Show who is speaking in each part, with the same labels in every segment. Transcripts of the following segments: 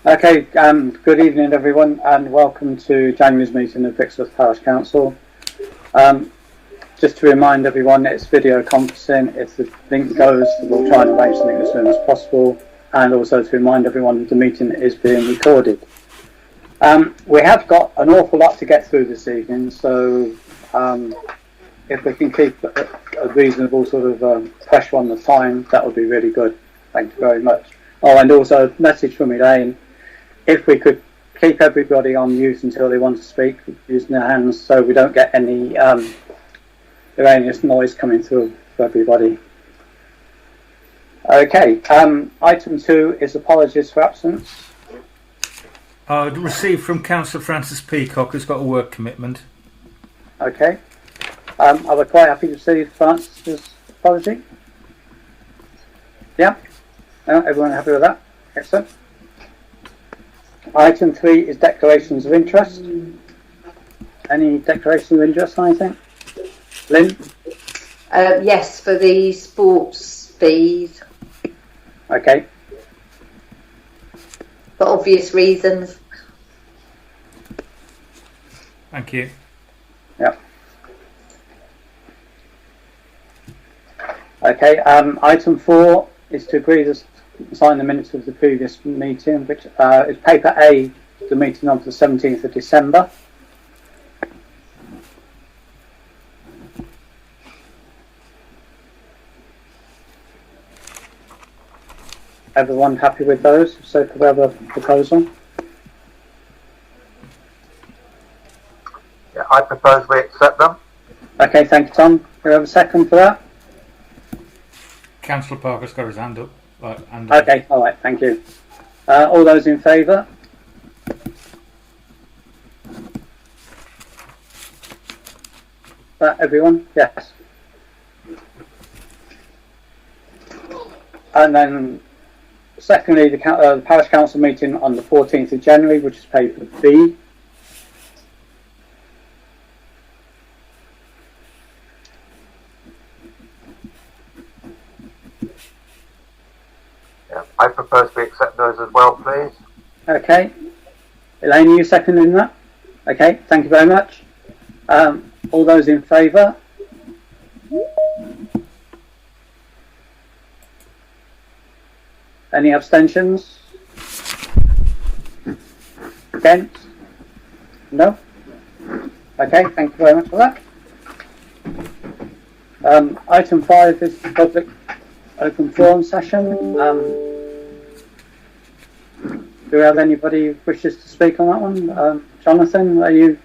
Speaker 1: Okay, good evening everyone and welcome to January's meeting of Brixworth Parish Council. Just to remind everyone, it's video conferencing. If the link goes, we'll try and arrange something as soon as possible, and also to remind everyone the meeting is being recorded. We have got an awful lot to get through this evening, so if we can keep a reasonable sort of pressure on the time, that would be really good. Thank you very much. Oh, and also a message from Elaine. If we could keep everybody on mute until they want to speak, using their hands, so we don't get any erroneous noise coming through for everybody. Okay, item 2 is apologies for absence.
Speaker 2: Received from Councillor Francis Peacock, who's got a work commitment.
Speaker 1: Okay. Are we quite happy to receive Francis's apology? Yeah? Everyone happy with that? Excellent. Item 3 is declarations of interest. Any declarations of interest, I think? Lynn?
Speaker 3: Yes, for the sports fees.
Speaker 1: Okay.
Speaker 3: For obvious reasons.
Speaker 2: Thank you.
Speaker 1: Yeah. Okay, item 4 is to agree to sign the minutes of the previous meeting, which is paper A, the meeting of the 17th of December. Everyone happy with those? So could we have a proposal?
Speaker 4: Yeah, I propose we accept them.
Speaker 1: Okay, thank you, Tom. Do we have a second for that?
Speaker 2: Councillor Parker's got his hand up.
Speaker 1: Okay, all right, thank you. All those in favour? Everyone? Yes. And then, secondly, the Parish Council meeting on the 14th of January, which is paper B.
Speaker 4: I propose we accept those as well, please.
Speaker 1: Okay. Elaine, are you seconding that? Okay, thank you very much. All those in favour? Any abstentions? Against? No? Okay, thank you very much for that. Item 5 is the public open forum session. Do we have anybody who wishes to speak on that one? Jonathan, do you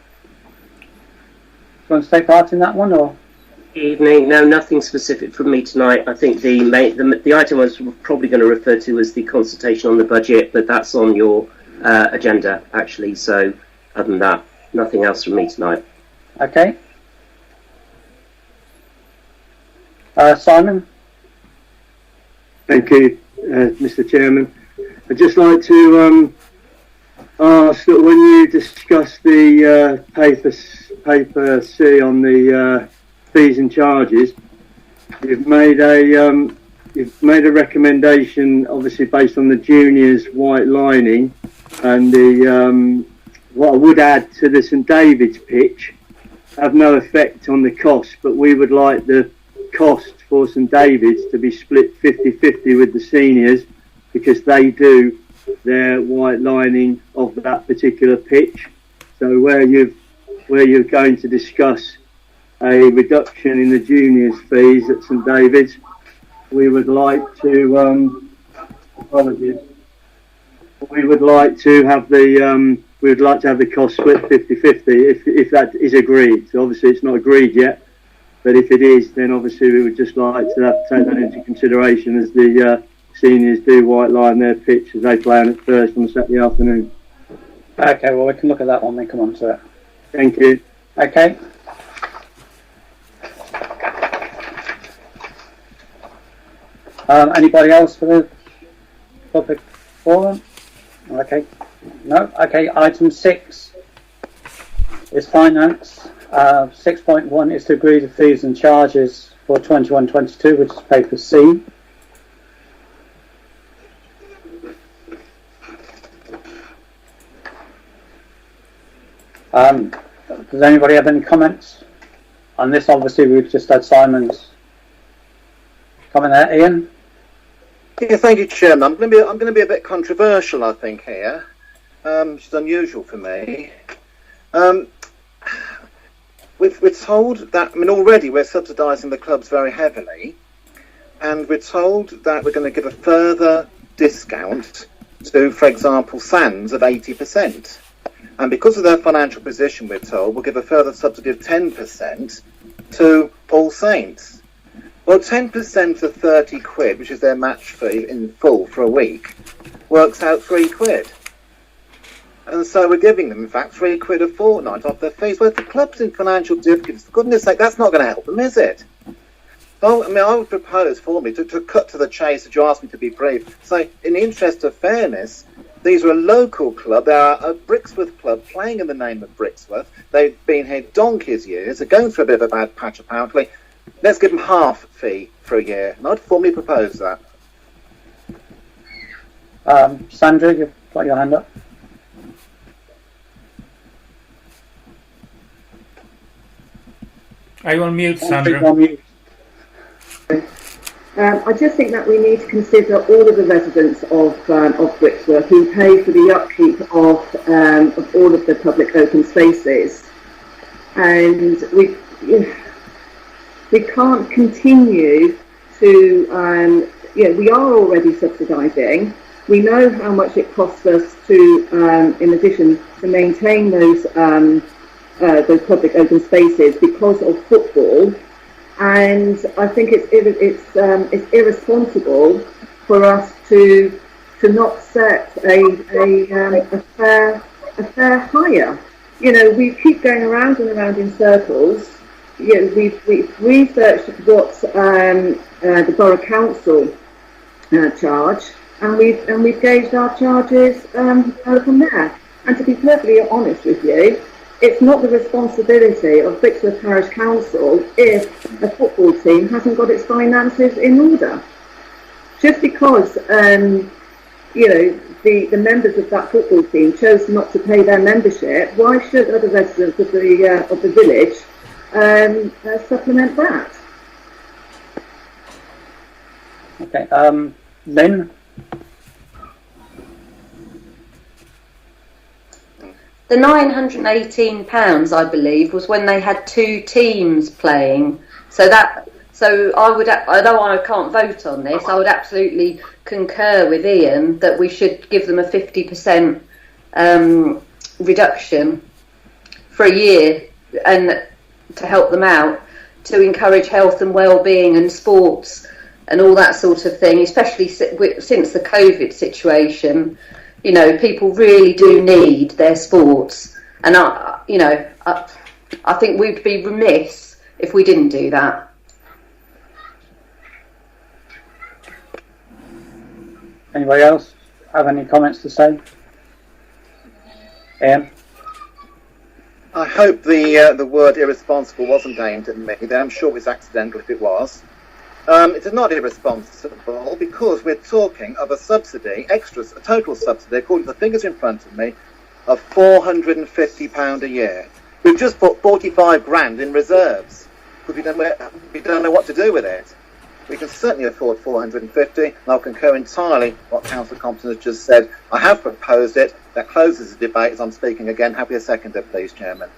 Speaker 1: want to take part in that one, or?
Speaker 5: Evening. No, nothing specific from me tonight. I think the item I was probably going to refer to as the consultation on the budget, but that's on your agenda actually. So other than that, nothing else from me tonight.
Speaker 1: Okay. Simon.
Speaker 6: Thank you, Mr. Chairman. I'd just like to ask that when you discuss the paper C on the fees and charges, you've made a recommendation, obviously based on the juniors' white lining, and the what I would add to the St David's pitch have no effect on the cost, but we would like the cost for St David's to be split 50-50 with the seniors, because they do their white lining of that particular pitch. So where you're going to discuss a reduction in the juniors' fees at St David's, we would like to we would like to have the cost split 50-50 if that is agreed. So obviously it's not agreed yet, but if it is, then obviously we would just like to take that into consideration as the seniors do white line their pitch as they play on it first on Saturday afternoon.
Speaker 1: Okay, well we can look at that when we come on to it.
Speaker 6: Thank you.
Speaker 1: Okay. Anybody else for the public forum? Okay. No? Okay, item 6 is finance. 6.1 is to agree to fees and charges for 21-22, which is paper C. Does anybody have any comments on this? Obviously, we've just had Simon's comment there. Ian?
Speaker 7: Yeah, thank you, Chairman. I'm going to be a bit controversial, I think, here, which is unusual for me. We're told that, already we're subsidising the clubs very heavily, and we're told that we're going to give a further discount to, for example, Sands of 80%. And because of their financial position, we're told, we'll give a further subsidy of 10% to All Saints. Well, 10% of 30 quid, which is their match fee in full for a week, works out 3 quid. And so we're giving them, in fact, 3 quid a fortnight off their fees. Well, if the club's in financial difficulties, for goodness sake, that's not going to help them, is it? Well, I would propose for me to cut to the chase, as you asked me to be brief. So, in the interest of fairness, these are a local club. They are a Brixworth club playing in the name of Brixworth. They've been here donkey's years. They're going through a bit of a bad patch, apparently. Let's give them half fee for a year. And I'd formally propose that.
Speaker 1: Sandra, you've got your hand up.
Speaker 2: Are you on mute, Sandra?
Speaker 1: You're on mute.
Speaker 8: I just think that we need to consider all of the residents of Brixworth who pay for the upkeep of all of the public open spaces, and we can't continue to. We are already subsidising. We know how much it costs us to, in addition, to maintain those public open spaces because of football. And I think it's irresponsible for us to not set a fair hire. We keep going around and around in circles. We've researched what the borough council charge, and we've gauged our charges from there. And to be perfectly honest with you, it's not the responsibility of Brixworth Parish Council if a football team hasn't got its finances in order. Just because the members of that football team chose not to pay their membership, why should other residents of the village supplement that?
Speaker 1: Okay, Lynn?
Speaker 3: The £918, I believe, was when they had 2 teams playing. So although I can't vote on this, I would absolutely concur with Ian that we should give them a 50% reduction for a year, and to help them out, to encourage health and well-being and sports and all that sort of thing, especially since the COVID situation. People really do need their sports, and I think we'd be remiss if we didn't do that.
Speaker 1: Anybody else have any comments to say? Ian?
Speaker 7: I hope the word irresponsible wasn't aimed at me. I'm sure it was accidental if it was. It is not irresponsible because we're talking of a subsidy, a total subsidy, according to the figures in front of me, of £450 a year. We've just put 45 grand in reserves because we don't know what to do with it. We can certainly afford 450, and I'll concur entirely what Councillor Compton has just said. I have proposed it. That closes the debate as I'm speaking again. Happy a seconder, please, Chairman.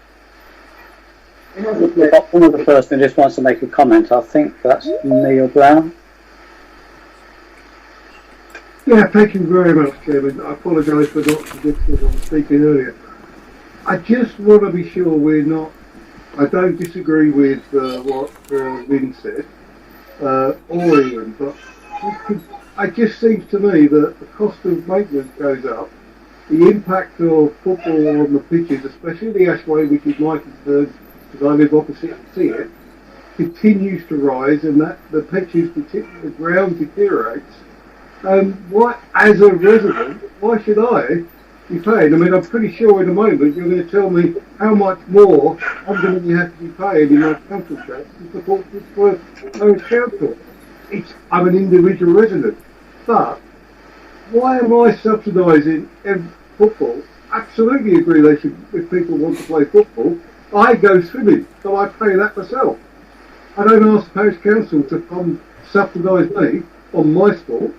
Speaker 1: We've got one of the person who just wants to make a comment. I think that's Neil Brown.
Speaker 9: Yeah, thank you very much, Chairman. I apologise for not suggesting on speaking earlier. I just want to be sure I don't disagree with what Lynn said, or Ian, but it just seems to me that the cost of maintenance goes up, the impact of football on the pitches, especially the Ashway, which is my concern, because I live opposite and see it, continues to rise, and that the pitches, the ground deteriorates. Why, as a resident, why should I be paying? I'm pretty sure in a moment you're going to tell me how much more I'm going to have to be paying in my council tax to support this for Parish Council. I'm an individual resident, but why am I subsidising football absolutely agree they should, if people want to play football. I go swimming, so I pay that myself. I don't ask the parish council to come subsidise me on my sport.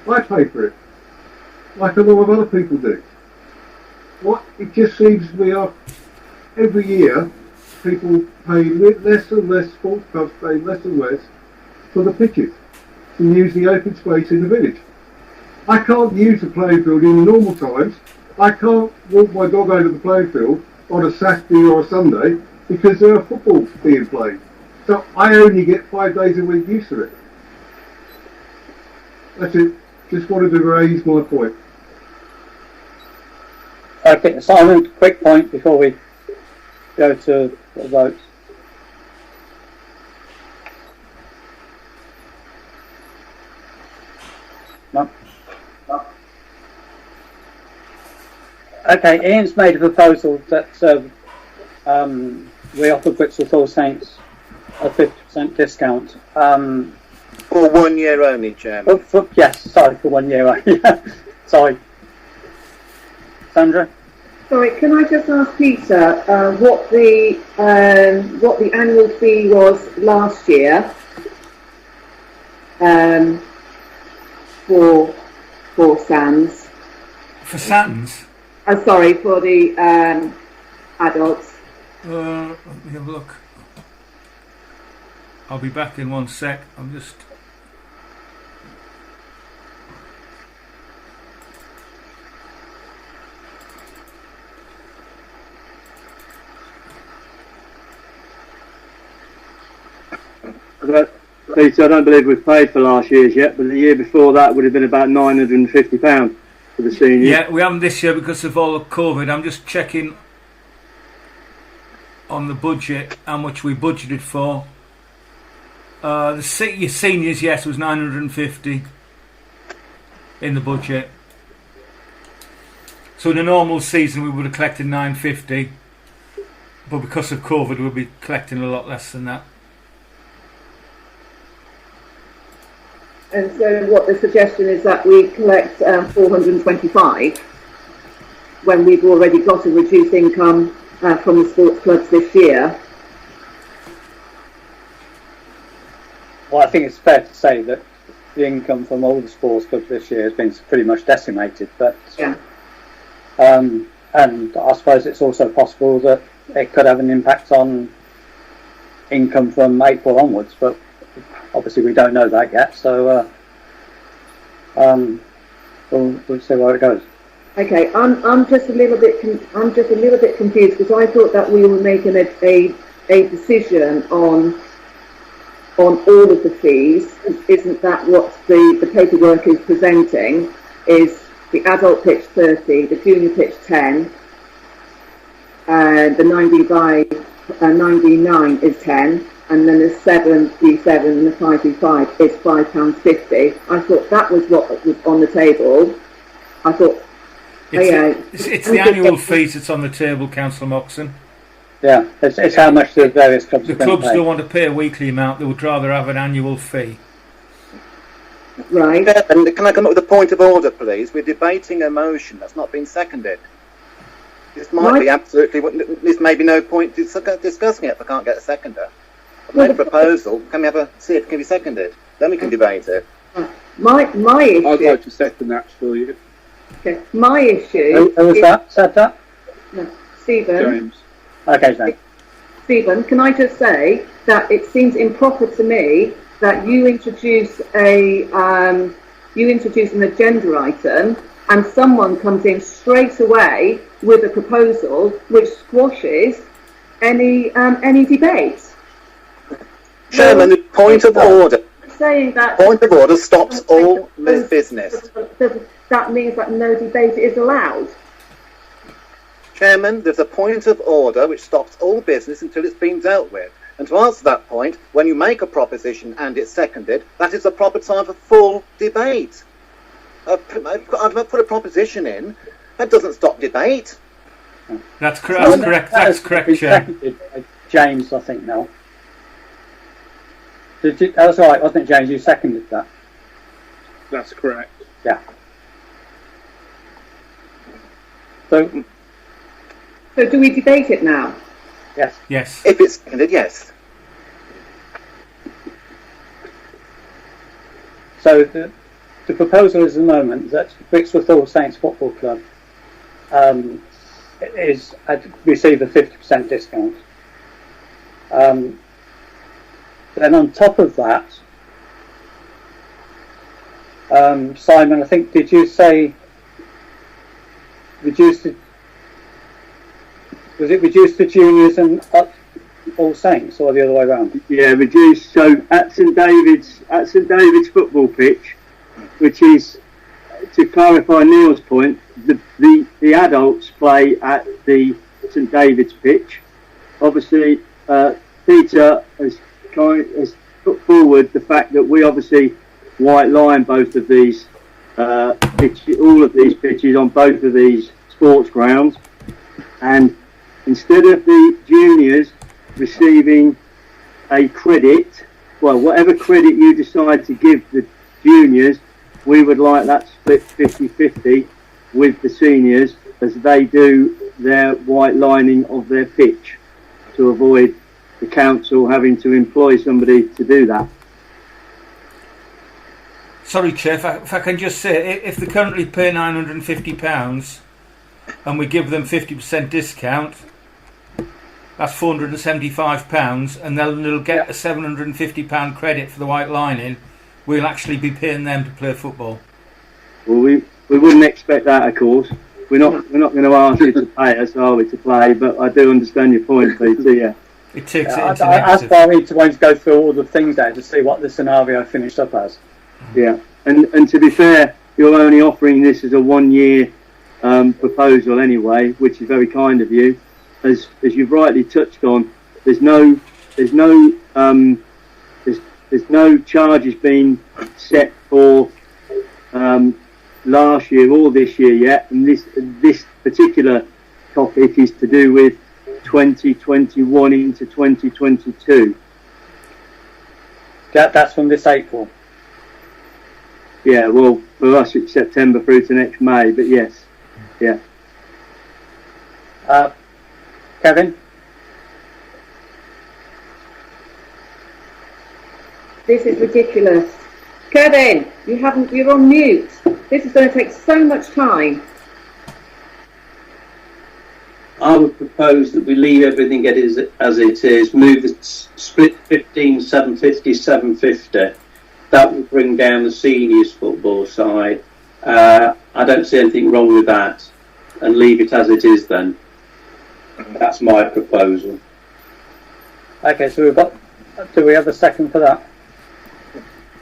Speaker 9: I pay for it, like a lot of other people do. What it just seems we are every year, people pay less and less. Sports clubs pay less and less for the pitches to use the open space in the village. I can't use the playing field in normal times. I can't walk my dog over the playing field on a Saturday or a Sunday because there are football being played. So I only get 5 days a week use of it. That's it. Just wanted to raise my point.
Speaker 1: Okay, Simon, quick point before we go to the votes. No? No? Okay, Ian's made a proposal that we offer Brixworth All Saints a 50% discount.
Speaker 7: For 1 year only, Chairman.
Speaker 1: Yes, sorry, for 1 year only. Sorry. Sandra?
Speaker 8: Sorry, can I just ask Peter what the annual fee was last year for SANS?
Speaker 2: For Sands,
Speaker 8: Sorry, for the adults.
Speaker 2: let me have a look. I'll be back in 1 sec. I'm just.
Speaker 6: Peter, I don't believe we've paid for last year's yet, but the year before that would have been about £950 for the senior.
Speaker 2: Yeah, we haven't this year because of all the COVID. I'm just checking on the budget how much we budgeted for. Your seniors, yes, was 950 in the budget. So in a normal season we would have collected 950, but because of COVID we'll be collecting a lot less than that.
Speaker 8: And so what the suggestion is that we collect 425 when we've already got a reduced income from the sports clubs this year.
Speaker 1: Well, I think it's fair to say that the income from all the sports clubs this year has been pretty much decimated. But
Speaker 8: Yeah.
Speaker 1: and I suppose it's also possible that it could have an impact on income from April onwards. But obviously, we don't know that yet. So we'll see where it goes.
Speaker 8: Okay, I'm just a little bit confused because I thought that we were making a decision on all of the fees. Isn't that what the paperwork is presenting? Is the adult pitch 30, the junior pitch 10, the 90 by 99 is 10, and then the 7D7 and the 5D5 is £5.50. I thought that was what was on the table. I thought.
Speaker 2: It's the annual fees that's on the table, Councillor Moxon.
Speaker 1: Yeah, it's how much the various clubs.
Speaker 2: The clubs don't want to pay a weekly amount; they would rather have an annual fee.
Speaker 8: Right.
Speaker 7: And can I come up with a point of order, please? We're debating a motion that's not been seconded. This might be absolutely. This may be no point discussing it if I can't get a seconder. I've made a proposal. Can we see if it can be seconded? Then we can debate it.
Speaker 8: My issue.
Speaker 10: I'd like to second that for you.
Speaker 8: Okay. My issue.
Speaker 1: Who was that? Said that?
Speaker 8: No, Stephen.
Speaker 10: James.
Speaker 1: Okay, James.
Speaker 8: Stephen, can I just say that it seems improper to me that you introduce an agenda item and someone comes in straight away with a proposal which squashes any debate.
Speaker 7: Chairman, the point of order.
Speaker 8: Saying that
Speaker 7: Point of order stops all this business.
Speaker 8: That means that no debate is allowed.
Speaker 7: Chairman, there's a point of order which stops all business until it's been dealt with. And to answer that point, when you make a proposition and it's seconded, that is the proper time for full debate. I've put a proposition in. That doesn't stop debate.
Speaker 2: That's correct. That's correct, Chair.
Speaker 1: James, I think now. That was all right, wasn't it, James? You seconded that.
Speaker 10: That's correct.
Speaker 1: Yeah. So
Speaker 8: So do we debate it now?
Speaker 1: Yes.
Speaker 2: Yes.
Speaker 7: If it's seconded, yes.
Speaker 1: So the proposal is at the moment that Brixworth All Saints Football Club is receive a 50% discount. Then on top of that, Simon, I think, did you say reduce the juniors and up All Saints, or the other way around?
Speaker 6: Yeah, reduced. So at St David's football pitch, which is, to clarify Neil's point, the adults play at the St David's pitch. Obviously, Peter has put forward the fact that we obviously white line both of these all of these pitches on both of these sports grounds, and instead of the juniors receiving a credit, well, whatever credit you decide to give the juniors, we would like that split 50-50 with the seniors as they do their white lining of their pitch, to avoid the council having to employ somebody to do that.
Speaker 2: Sorry, Chair, if I can just say, if they currently pay £950 and we give them 50% discount, that's £475, and they'll get a £750 credit for the white lining. We'll actually be paying them to play football.
Speaker 6: Well, we wouldn't expect that, of course. We're not going to ask you to pay us, are we, to play? But I do understand your point, Peter. Yeah.
Speaker 2: It takes it into
Speaker 1: That's
Speaker 2: negative.
Speaker 1: why I need to go through all the things there to see what the scenario finished up as.
Speaker 6: Yeah, and to be fair, you're only offering this as a 1 year proposal anyway, which is very kind of you. As you've rightly touched on, there's no charges being set for last year or this year yet, and this particular topic is to do with 2021 into 2022.
Speaker 1: That's from this April.
Speaker 6: Yeah, well, for us it's September through to next May, but yes, yeah.
Speaker 1: Kevin?
Speaker 8: This is ridiculous. Kevin, you're on mute. This is going to take so much time.
Speaker 11: I would propose that we leave everything as it is, move the split 15, 750, 750. That will bring down the seniors football side. I don't see anything wrong with that, and leave it as it is then. That's my proposal.
Speaker 1: Okay, so do we have a second for that?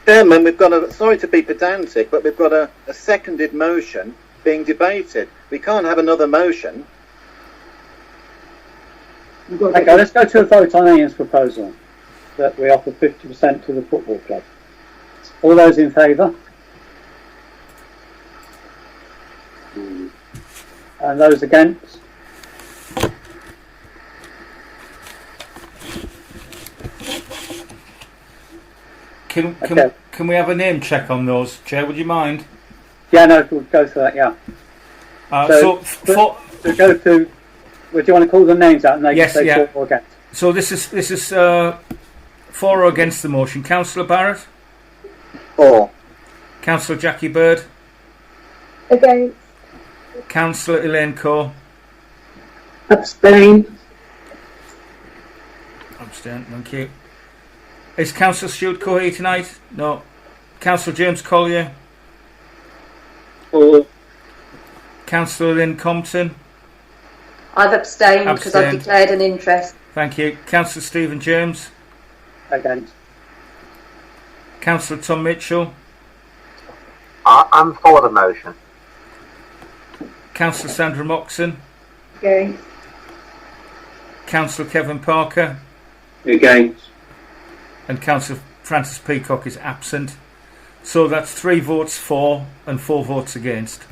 Speaker 7: Chairman, we've got sorry to be pedantic, but we've got a seconded motion being debated. We can't have another motion.
Speaker 1: Okay, let's go to a vote on Ian's proposal that we offer 50% to the football club. All those in favour? And those against?
Speaker 2: Can we have a name check on those, Chair? Would you mind?
Speaker 1: Yeah, no, we'll go for that, yeah.
Speaker 2: So
Speaker 1: go to... Well, do you want to call the names out and they can say for or against?
Speaker 2: So this is for or against the motion. Councillor Barrett?
Speaker 7: For.
Speaker 2: Councillor Jackie Bird?
Speaker 8: Against.
Speaker 2: Councillor Elaine Coe?
Speaker 8: Abstain.
Speaker 2: Abstain, thank you. Is Councillor Stuart Coe here tonight? No. Councillor James Collier?
Speaker 11: For.
Speaker 2: Councillor Lynn Compton?
Speaker 3: I've abstained because I've
Speaker 2: Abstained.
Speaker 3: declared an interest.
Speaker 2: Thank you. Councillor Stephen James?
Speaker 1: Against.
Speaker 2: Councillor Tom Mitchell?
Speaker 4: I'm for the motion.
Speaker 2: Councillor Sandra Moxon?
Speaker 8: Against.
Speaker 2: Councillor Kevin Parker?
Speaker 11: Against.
Speaker 2: And Councillor Francis Peacock is absent. So that's 3 votes for and 4 votes against.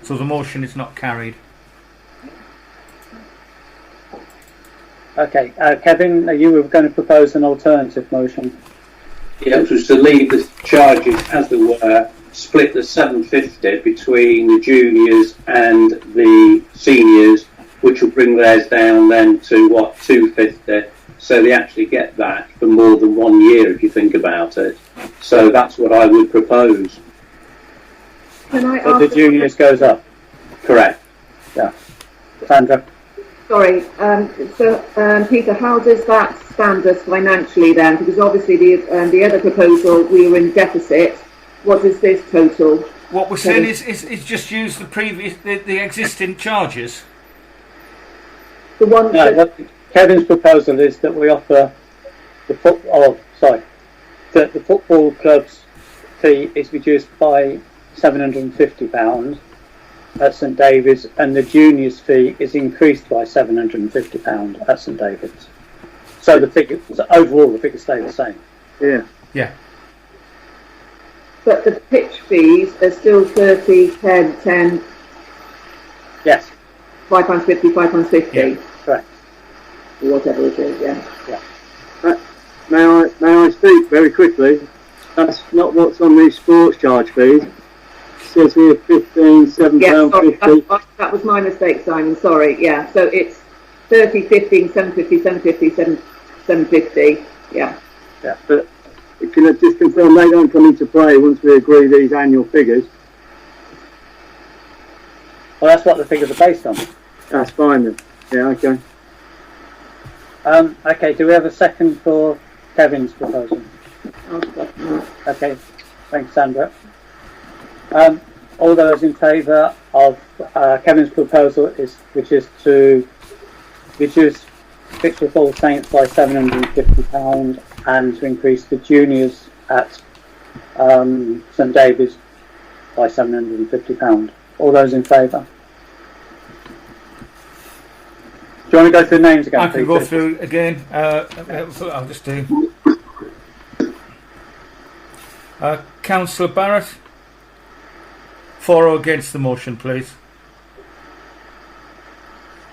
Speaker 2: So the motion is not carried.
Speaker 1: Okay, Kevin, you were going to propose an alternative motion.
Speaker 11: Yeah, which was to leave the charges as they were, split the 750 between the juniors and the seniors, which will bring theirs down then to what, 250. So they actually get that for more than 1 year if you think about it. So that's what I would propose.
Speaker 8: Can I
Speaker 1: So
Speaker 8: ask?
Speaker 1: the juniors goes up.
Speaker 11: Correct.
Speaker 1: Yeah. Sandra?
Speaker 8: Sorry. Peter, how does that stand us financially then? Because obviously the other proposal we were in deficit. What is this total?
Speaker 2: What we're saying is just use the existing charges.
Speaker 8: The one.
Speaker 1: No, Kevin's proposal is that we offer the the football club's fee is reduced by £750 at St David's, and the juniors' fee is increased by £750 at St David's. So overall the figures stay the same.
Speaker 6: Yeah.
Speaker 2: Yeah.
Speaker 8: But the pitch fees are still 30, 10, 10.
Speaker 1: Yes.
Speaker 8: £5.50, £5.50.
Speaker 1: Yeah, correct.
Speaker 8: Or whatever it is, yeah.
Speaker 6: May I speak very quickly? That's not what's on these sports charge fees. It says here £7.50.
Speaker 8: That was my mistake, Simon. Sorry. Yeah. So it's 30, 15, 750, 750, 750. Yeah.
Speaker 6: Yeah. But can I just confirm they don't come into play once we agree these annual figures?
Speaker 1: Well, that's what the figures are based on.
Speaker 6: That's fine then. Yeah. Okay.
Speaker 1: Okay. Do we have a second for Kevin's proposal? Okay. Thanks, Sandra. All those in favour of Kevin's proposal, which is to reduce Victoria Falls Saints by £750 and to increase the juniors at St David's by £750. All those in favour? Do you want to go through the names again?
Speaker 2: I can go through again. I'll just do. Councillor Barrett. For or against the motion, please.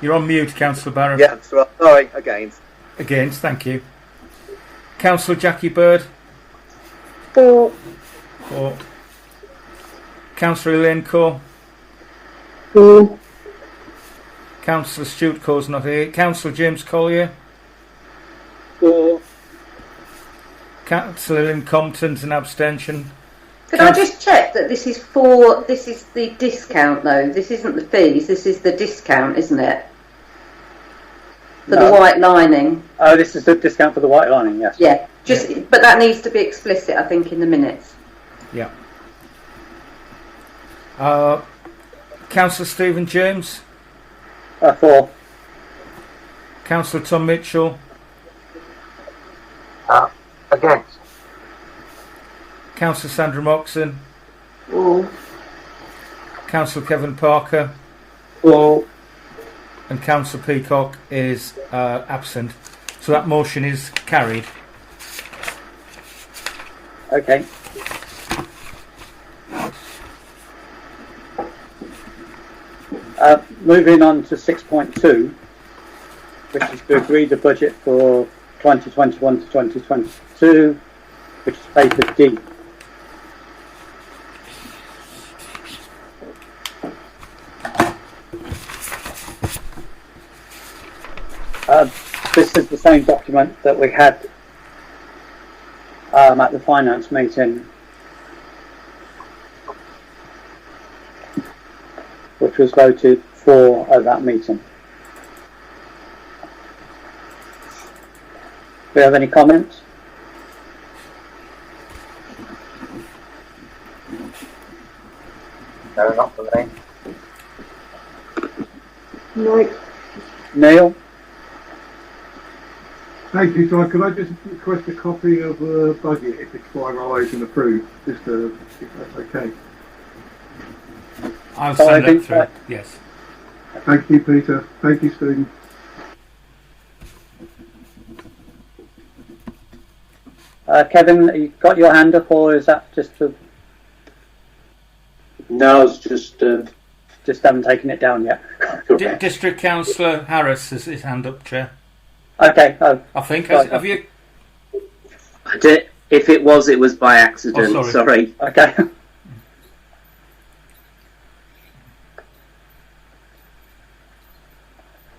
Speaker 2: You're on mute, Councillor Barrett.
Speaker 7: Yeah, sorry, against.
Speaker 2: Against, thank you. Councillor Jackie Bird.
Speaker 8: For.
Speaker 2: For. Councillor Elaine Coe.
Speaker 8: For.
Speaker 2: Councillor Stuart Coe's not here. Councillor James Collier.
Speaker 6: For.
Speaker 2: Councillor Lynn Compton's an abstention.
Speaker 3: Could I just check that this is the discount though? This isn't the fees, this is the discount, isn't it? For the white lining.
Speaker 1: Oh, this is the discount for the white lining, yes.
Speaker 3: Yeah, but that needs to be explicit, I think, in the minutes.
Speaker 2: Yeah. Councillor Stephen James.
Speaker 1: For.
Speaker 2: Councillor Tom Mitchell.
Speaker 4: Against.
Speaker 2: Councillor Sandra Moxon.
Speaker 8: For.
Speaker 2: Councillor Kevin Parker.
Speaker 6: For.
Speaker 2: And Councillor Peacock is absent. So that motion is carried.
Speaker 1: Okay. Moving on to 6.2, which is to agree the budget for 2021 to 2022, which is paper D. This is the same document that we had at the finance meeting, which was voted for at that meeting. Do we have any comments?
Speaker 4: No, not for me.
Speaker 8: No.
Speaker 1: Neil?
Speaker 9: Thank you. So could I just request a copy of the budget if it's finalised and approved, just if that's okay?
Speaker 2: I'll send that through. Yes.
Speaker 9: Thank you, Peter. Thank you, Stephen.
Speaker 1: Kevin, you got your hand up, or is that just
Speaker 11: No, it's just
Speaker 1: haven't taken it down yet?
Speaker 2: District Councillor Harris has his hand up, Chair.
Speaker 1: Okay.
Speaker 2: I think.
Speaker 1: Right.
Speaker 2: Have you?
Speaker 5: I did, if it was by accident.
Speaker 2: Oh, sorry.
Speaker 1: Okay.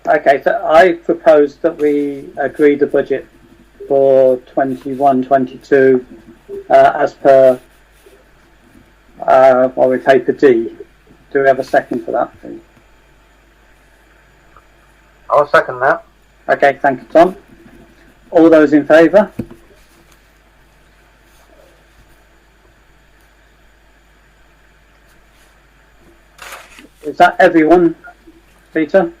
Speaker 1: Okay, so I propose that we agree the budget for 21-22 as per we paper D. Do we have a second for that, please?
Speaker 4: I'll second that.
Speaker 1: Okay, thank you, Tom. All those in favour? Is that everyone, Peter?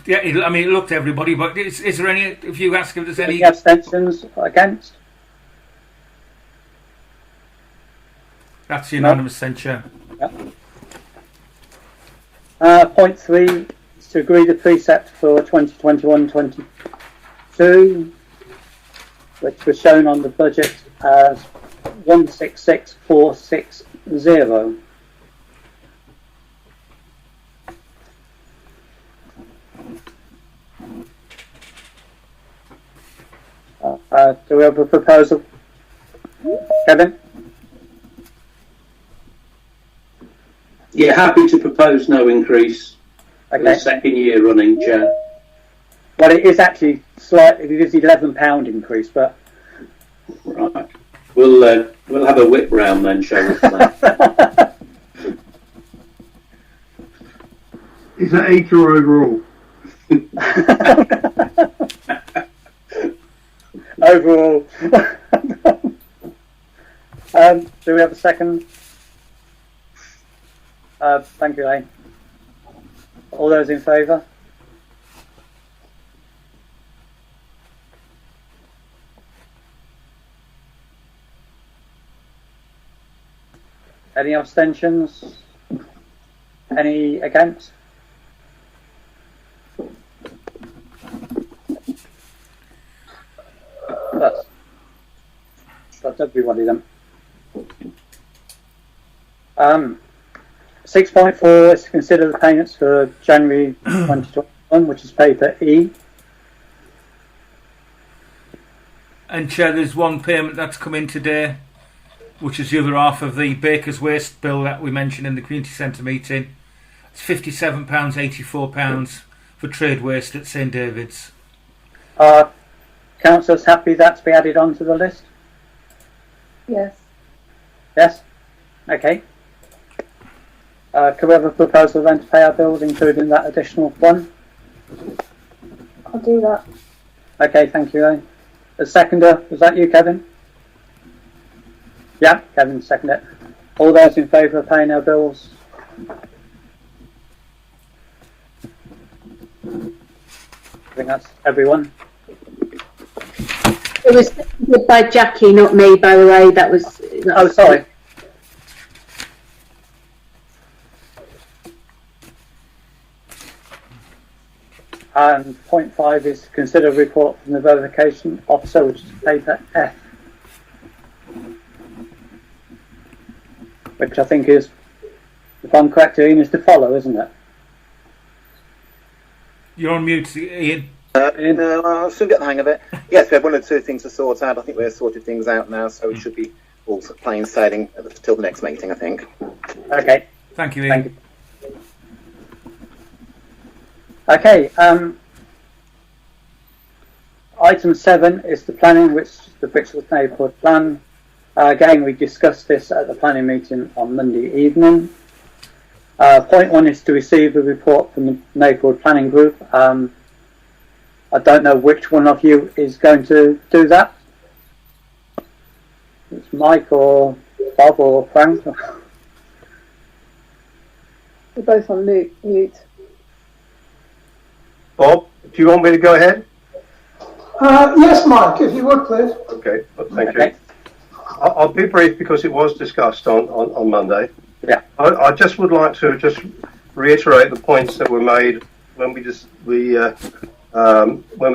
Speaker 2: Yeah, I mean, it looked to everybody, but is there any? If you ask if there's any
Speaker 1: abstentions against?
Speaker 2: That's unanimous, censure.
Speaker 1: Yep. Point 3 is to agree the precept for 2021-22, which was shown on the budget as 166460. Do we have a proposal? Kevin?
Speaker 11: Yeah, happy to propose no increase for the
Speaker 1: Okay.
Speaker 11: second year running, Chair.
Speaker 1: Well, it is actually slightly, it is £11 increase, but
Speaker 11: Right. We'll have a whip round then, shall we? for that?
Speaker 9: Is that each or overall?
Speaker 1: overall. Do we have a second? Thank you, Lane. All those in favour? Any abstentions? Any against? That's everybody then. 6.4 is to consider the payments for January 2021, which is paper E.
Speaker 2: And Chair, there's one payment that's come in today, which is the other half of the Baker's Waste bill that we mentioned in the community centre meeting. It's £57.84 for trade waste at St David's.
Speaker 1: Are councillors happy that to be added onto the list?
Speaker 3: Yes.
Speaker 1: Yes? Okay. Can we have a proposal then to pay our bills, including that additional one?
Speaker 3: I'll do that.
Speaker 1: Okay, thank you. The seconder, was that you, Kevin? Yeah, Kevin seconded it. All those in favour of paying our bills? I think that's everyone.
Speaker 12: It was seconded by Jackie, not me, by the way. That's
Speaker 1: Oh, sorry. And point 5 is to consider a report from the verification officer, which is paper F. Which I think is, if I'm correct, Ian, is to follow, isn't it?
Speaker 2: You're on mute, Ian.
Speaker 7: No, I'll soon get the hang of it. Yes, we have one or two things to sort out. I think we've sorted things out now, so it should be all plain sailing till the next meeting, I think.
Speaker 1: Okay.
Speaker 2: Thank you, Ian.
Speaker 1: Thank you. Okay, item 7 is the planning, which is the Brixworth Neighbourhood Plan. Again, we discussed this at the planning meeting on Monday evening. Point 1 is to receive a report from the Neighbourhood Planning Group. I don't know which one of you is going to do that. It's Mike or Bob or Frank.
Speaker 3: We're both on mute.
Speaker 13: Bob, do you want me to go ahead?
Speaker 14: Yes, Mike, if you would, please.
Speaker 13: Okay, thank you. I'll be brief because it was discussed on Monday.
Speaker 1: Yeah.
Speaker 13: I just would like to just reiterate the points that were made when we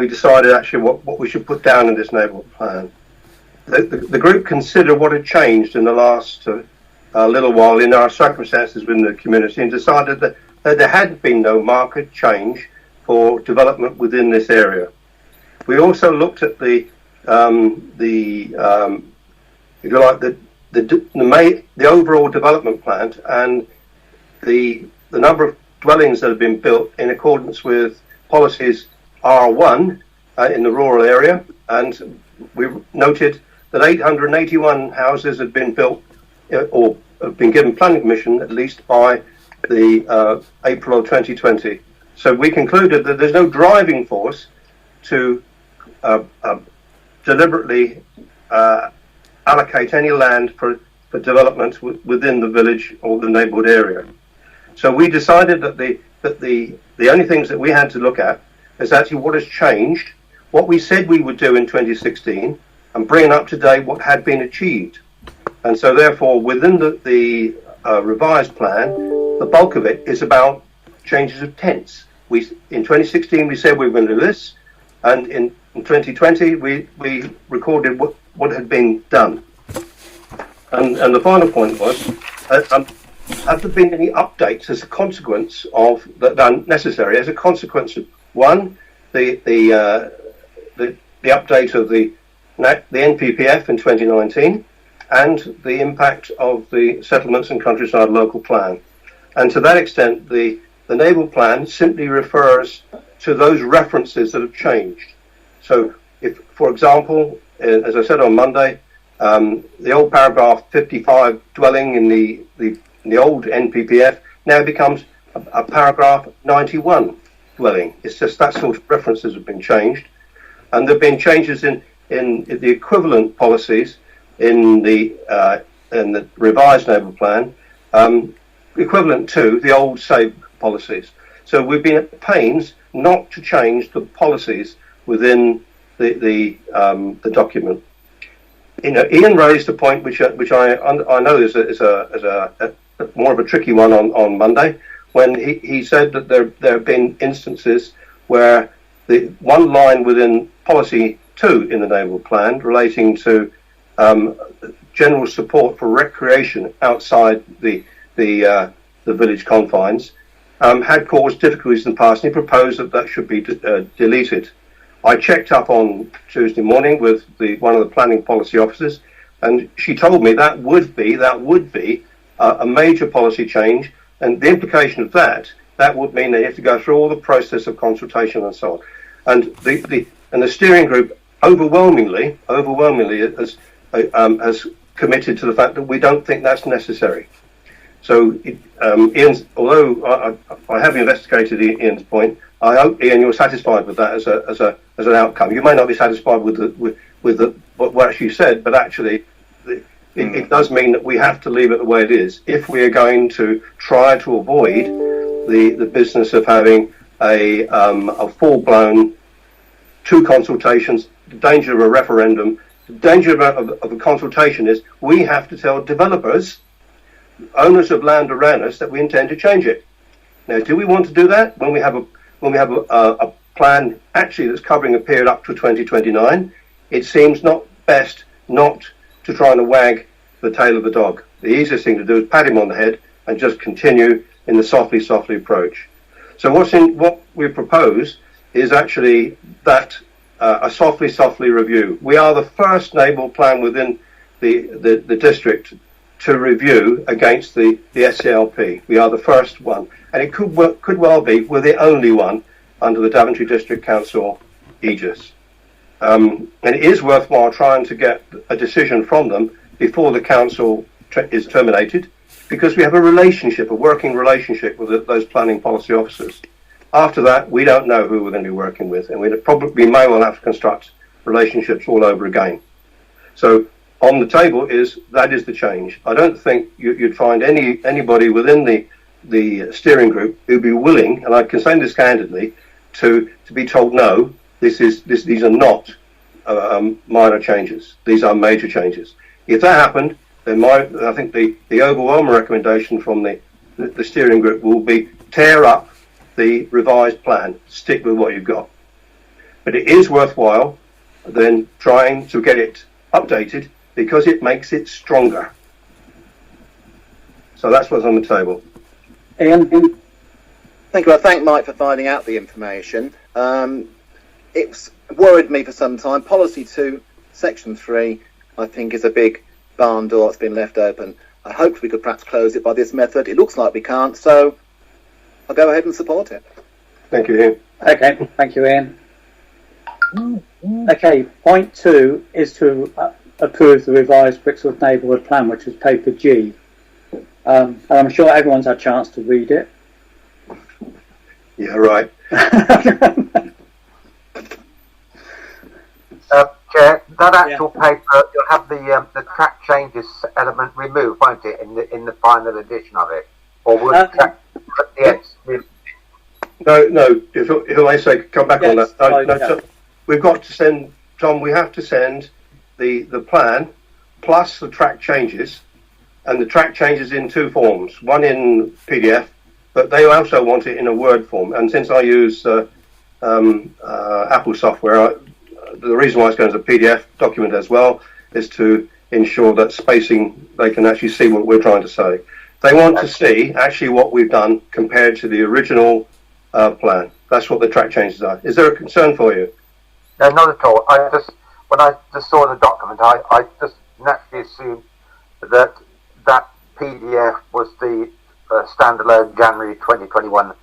Speaker 13: decided actually what we should put down in this neighbourhood plan. The group considered what had changed in the last little while in our circumstances within the community and decided that there had been no market change for development within this area. We also looked at the overall development plan and the number of dwellings that have been built in accordance with policies R1 in the rural area, and we noted that 881 houses had been built or have been given planning permission at least by the April of 2020. So we concluded that there's no driving force to deliberately allocate any land for development within the village or the neighbourhood area. So we decided that the only things that we had to look at is actually what has changed, what we said we would do in 2016, and bring up to date what had been achieved. And so therefore within the revised plan, the bulk of it is about changes of tense. In 2016 we said we were going to do this, and in 2020 we recorded what had been done. And the final point was, have there been any updates as a consequence of that are necessary as a consequence of one, the update of the NPPF in 2019, and the impact of the Settlements and Countryside Local Plan. And to that extent, the Naval Plan simply refers to those references that have changed. So if, for example, as I said on Monday, the old paragraph 55 dwelling in the old NPPF now becomes a paragraph 91 dwelling. It's just that sort of references have been changed. And there have been changes in the equivalent policies in the revised Naval Plan, equivalent to the old SAVE policies. So we've been at pains not to change the policies within the document. You know, Ian raised a point which I know is a more of a tricky one on Monday, when he said that there have been instances where the one line within policy 2 in the Naval Plan relating to general support for recreation outside the village confines had caused difficulties in the past, and he proposed that should be deleted. I checked up on Tuesday morning with one of the planning policy officers, and she told me that would be a major policy change, and the implication of that would mean that you have to go through all the process of consultation and so on. And the steering group overwhelmingly has committed to the fact that we don't think that's necessary. So Ian's, although I have investigated Ian's point, I hope, Ian, you're satisfied with that as an outcome. You may not be satisfied with what she said, but actually it does mean that we have to leave it the way it is if we are going to try to avoid the business of having a full-blown 2 consultations, the danger of a referendum. The danger of a consultation is we have to tell developers, owners of land around us, that we intend to change it. Now, do we want to do that when we have a plan actually that's covering a period up to 2029? It seems not best not to try and wag the tail of the dog. The easiest thing to do is pat him on the head and just continue in the softly approach. So what we propose is actually that a softly review. We are the first Naval Plan within the district to review against the SCLP. We are the first one, and it could well be we're the only one under the Daventry District Council aegis. And it is worthwhile trying to get a decision from them before the council is terminated, because we have a working relationship with those planning policy officers. After that, we don't know who we're going to be working with, and we may well have to construct relationships all over again. So on the table that is the change. I don't think you'd find anybody within the steering group who'd be willing, and I can say this candidly, to be told no. These are not minor changes. These are major changes. If that happened, then I think the overwhelming recommendation from the steering group will be tear up the revised plan, stick with what you've got. But it is worthwhile then trying to get it updated, because it makes it stronger. So that's what's on the table.
Speaker 1: Ian?
Speaker 7: Thank you. I thank Mike for finding out the information. It's worried me for some time. Policy 2, Section 3, I think is a big barn door that's been left open. I hoped we could perhaps close it by this method. It looks like we can't, so I'll go ahead and support it.
Speaker 13: Thank you, Ian.
Speaker 1: Okay, thank you, Ian. Okay, point 2 is to approve the revised Brixworth Neighbourhood Plan, which is paper G. And I'm sure everyone's had a chance to read it.
Speaker 13: Yeah, right.
Speaker 4: Chair, that actual paper, you'll have the track changes element removed, won't it, in the final edition of it? Or would track at the end?
Speaker 13: No. If I say come back on that, so we've got to send Tom. We have to send the plan plus the track changes, and the track changes in 2 forms. One in PDF, but they also want it in a Word form. And since I use Apple software, the reason why it's going as a PDF document as well is to ensure that spacing, they can actually see what we're trying to say. They want to see actually what we've done compared to the original plan. That's what the track changes are. Is there a concern for you?
Speaker 4: No, not at all. When I just saw the document, I just naturally assumed that PDF was the standalone January 2021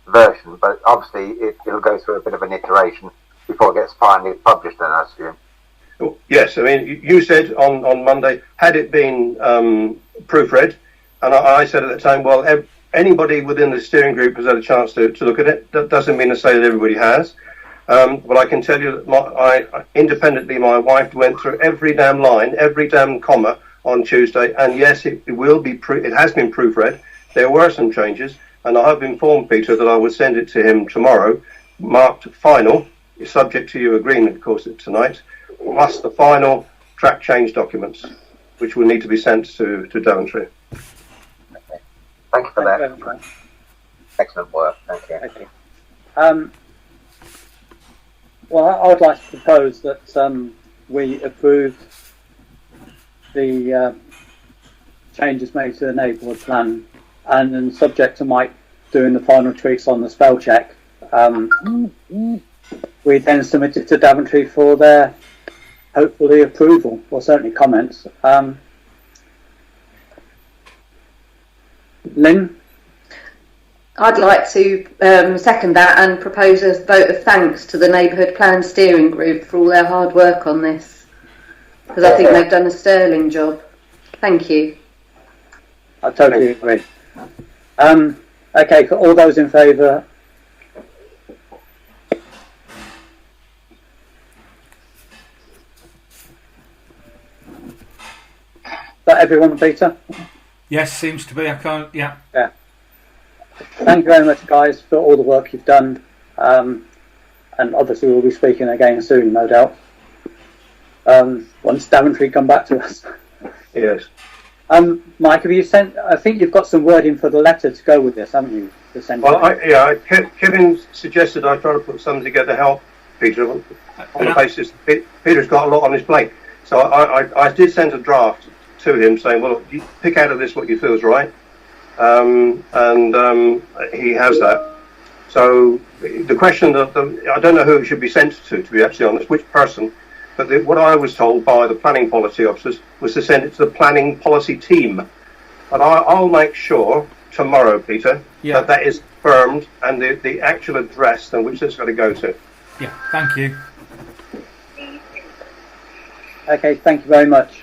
Speaker 4: version, but obviously it'll go through a bit of an iteration before it gets finally published, then I assume.
Speaker 13: Yes, I mean, you said on Monday, had it been proofread, and I said at the time, well, anybody within the steering group has had a chance to look at it. That doesn't mean to say that everybody has. But I can tell you that independently, my wife went through every damn line, every damn comma on Tuesday, and yes, it has been proofread. There were some changes, and I have informed Peter that I would send it to him tomorrow, marked final, subject to your agreement, of course, tonight, plus the final track change documents, which will need to be sent to Daventry.
Speaker 4: Okay. Thank you for that. Excellent work. Thank you.
Speaker 1: Okay. Well, I would like to propose that we approve the changes made to the neighbourhood plan, and then subject to Mike doing the final tweaks on the spell check, we then submit it to Daventry for their hopefully approval, or certainly comments. Lynn?
Speaker 3: I'd like to second that and propose a vote of thanks to the Neighbourhood Plan Steering Group for all their hard work on this, because I think they've done a sterling job. Thank you.
Speaker 1: I totally agree. Okay, for all those in favour. Is that everyone, Peter?
Speaker 2: Yes, seems to be. I can't. Yeah.
Speaker 1: Yeah. Thank you very much, guys, for all the work you've done. And obviously, we'll be speaking again soon, no doubt. Once Daventry come back to us.
Speaker 13: Yes.
Speaker 1: Mike, have you sent? I think you've got some wording for the letter to go with this, haven't you? To send
Speaker 13: Kevin suggested I try to put something together to help Peter on the basis Peter's got a lot on his plate. So I did send a draft to him saying, well, you pick out of this what you feel is right. And he has that. So the question that I don't know who it should be sent to be absolutely honest, which person, but what I was told by the planning policy officers was to send it to the planning policy team. But I'll make sure tomorrow, Peter, that is confirmed and the actual address and which it's got to go to.
Speaker 2: Yeah, thank you.
Speaker 1: Okay, thank you very much.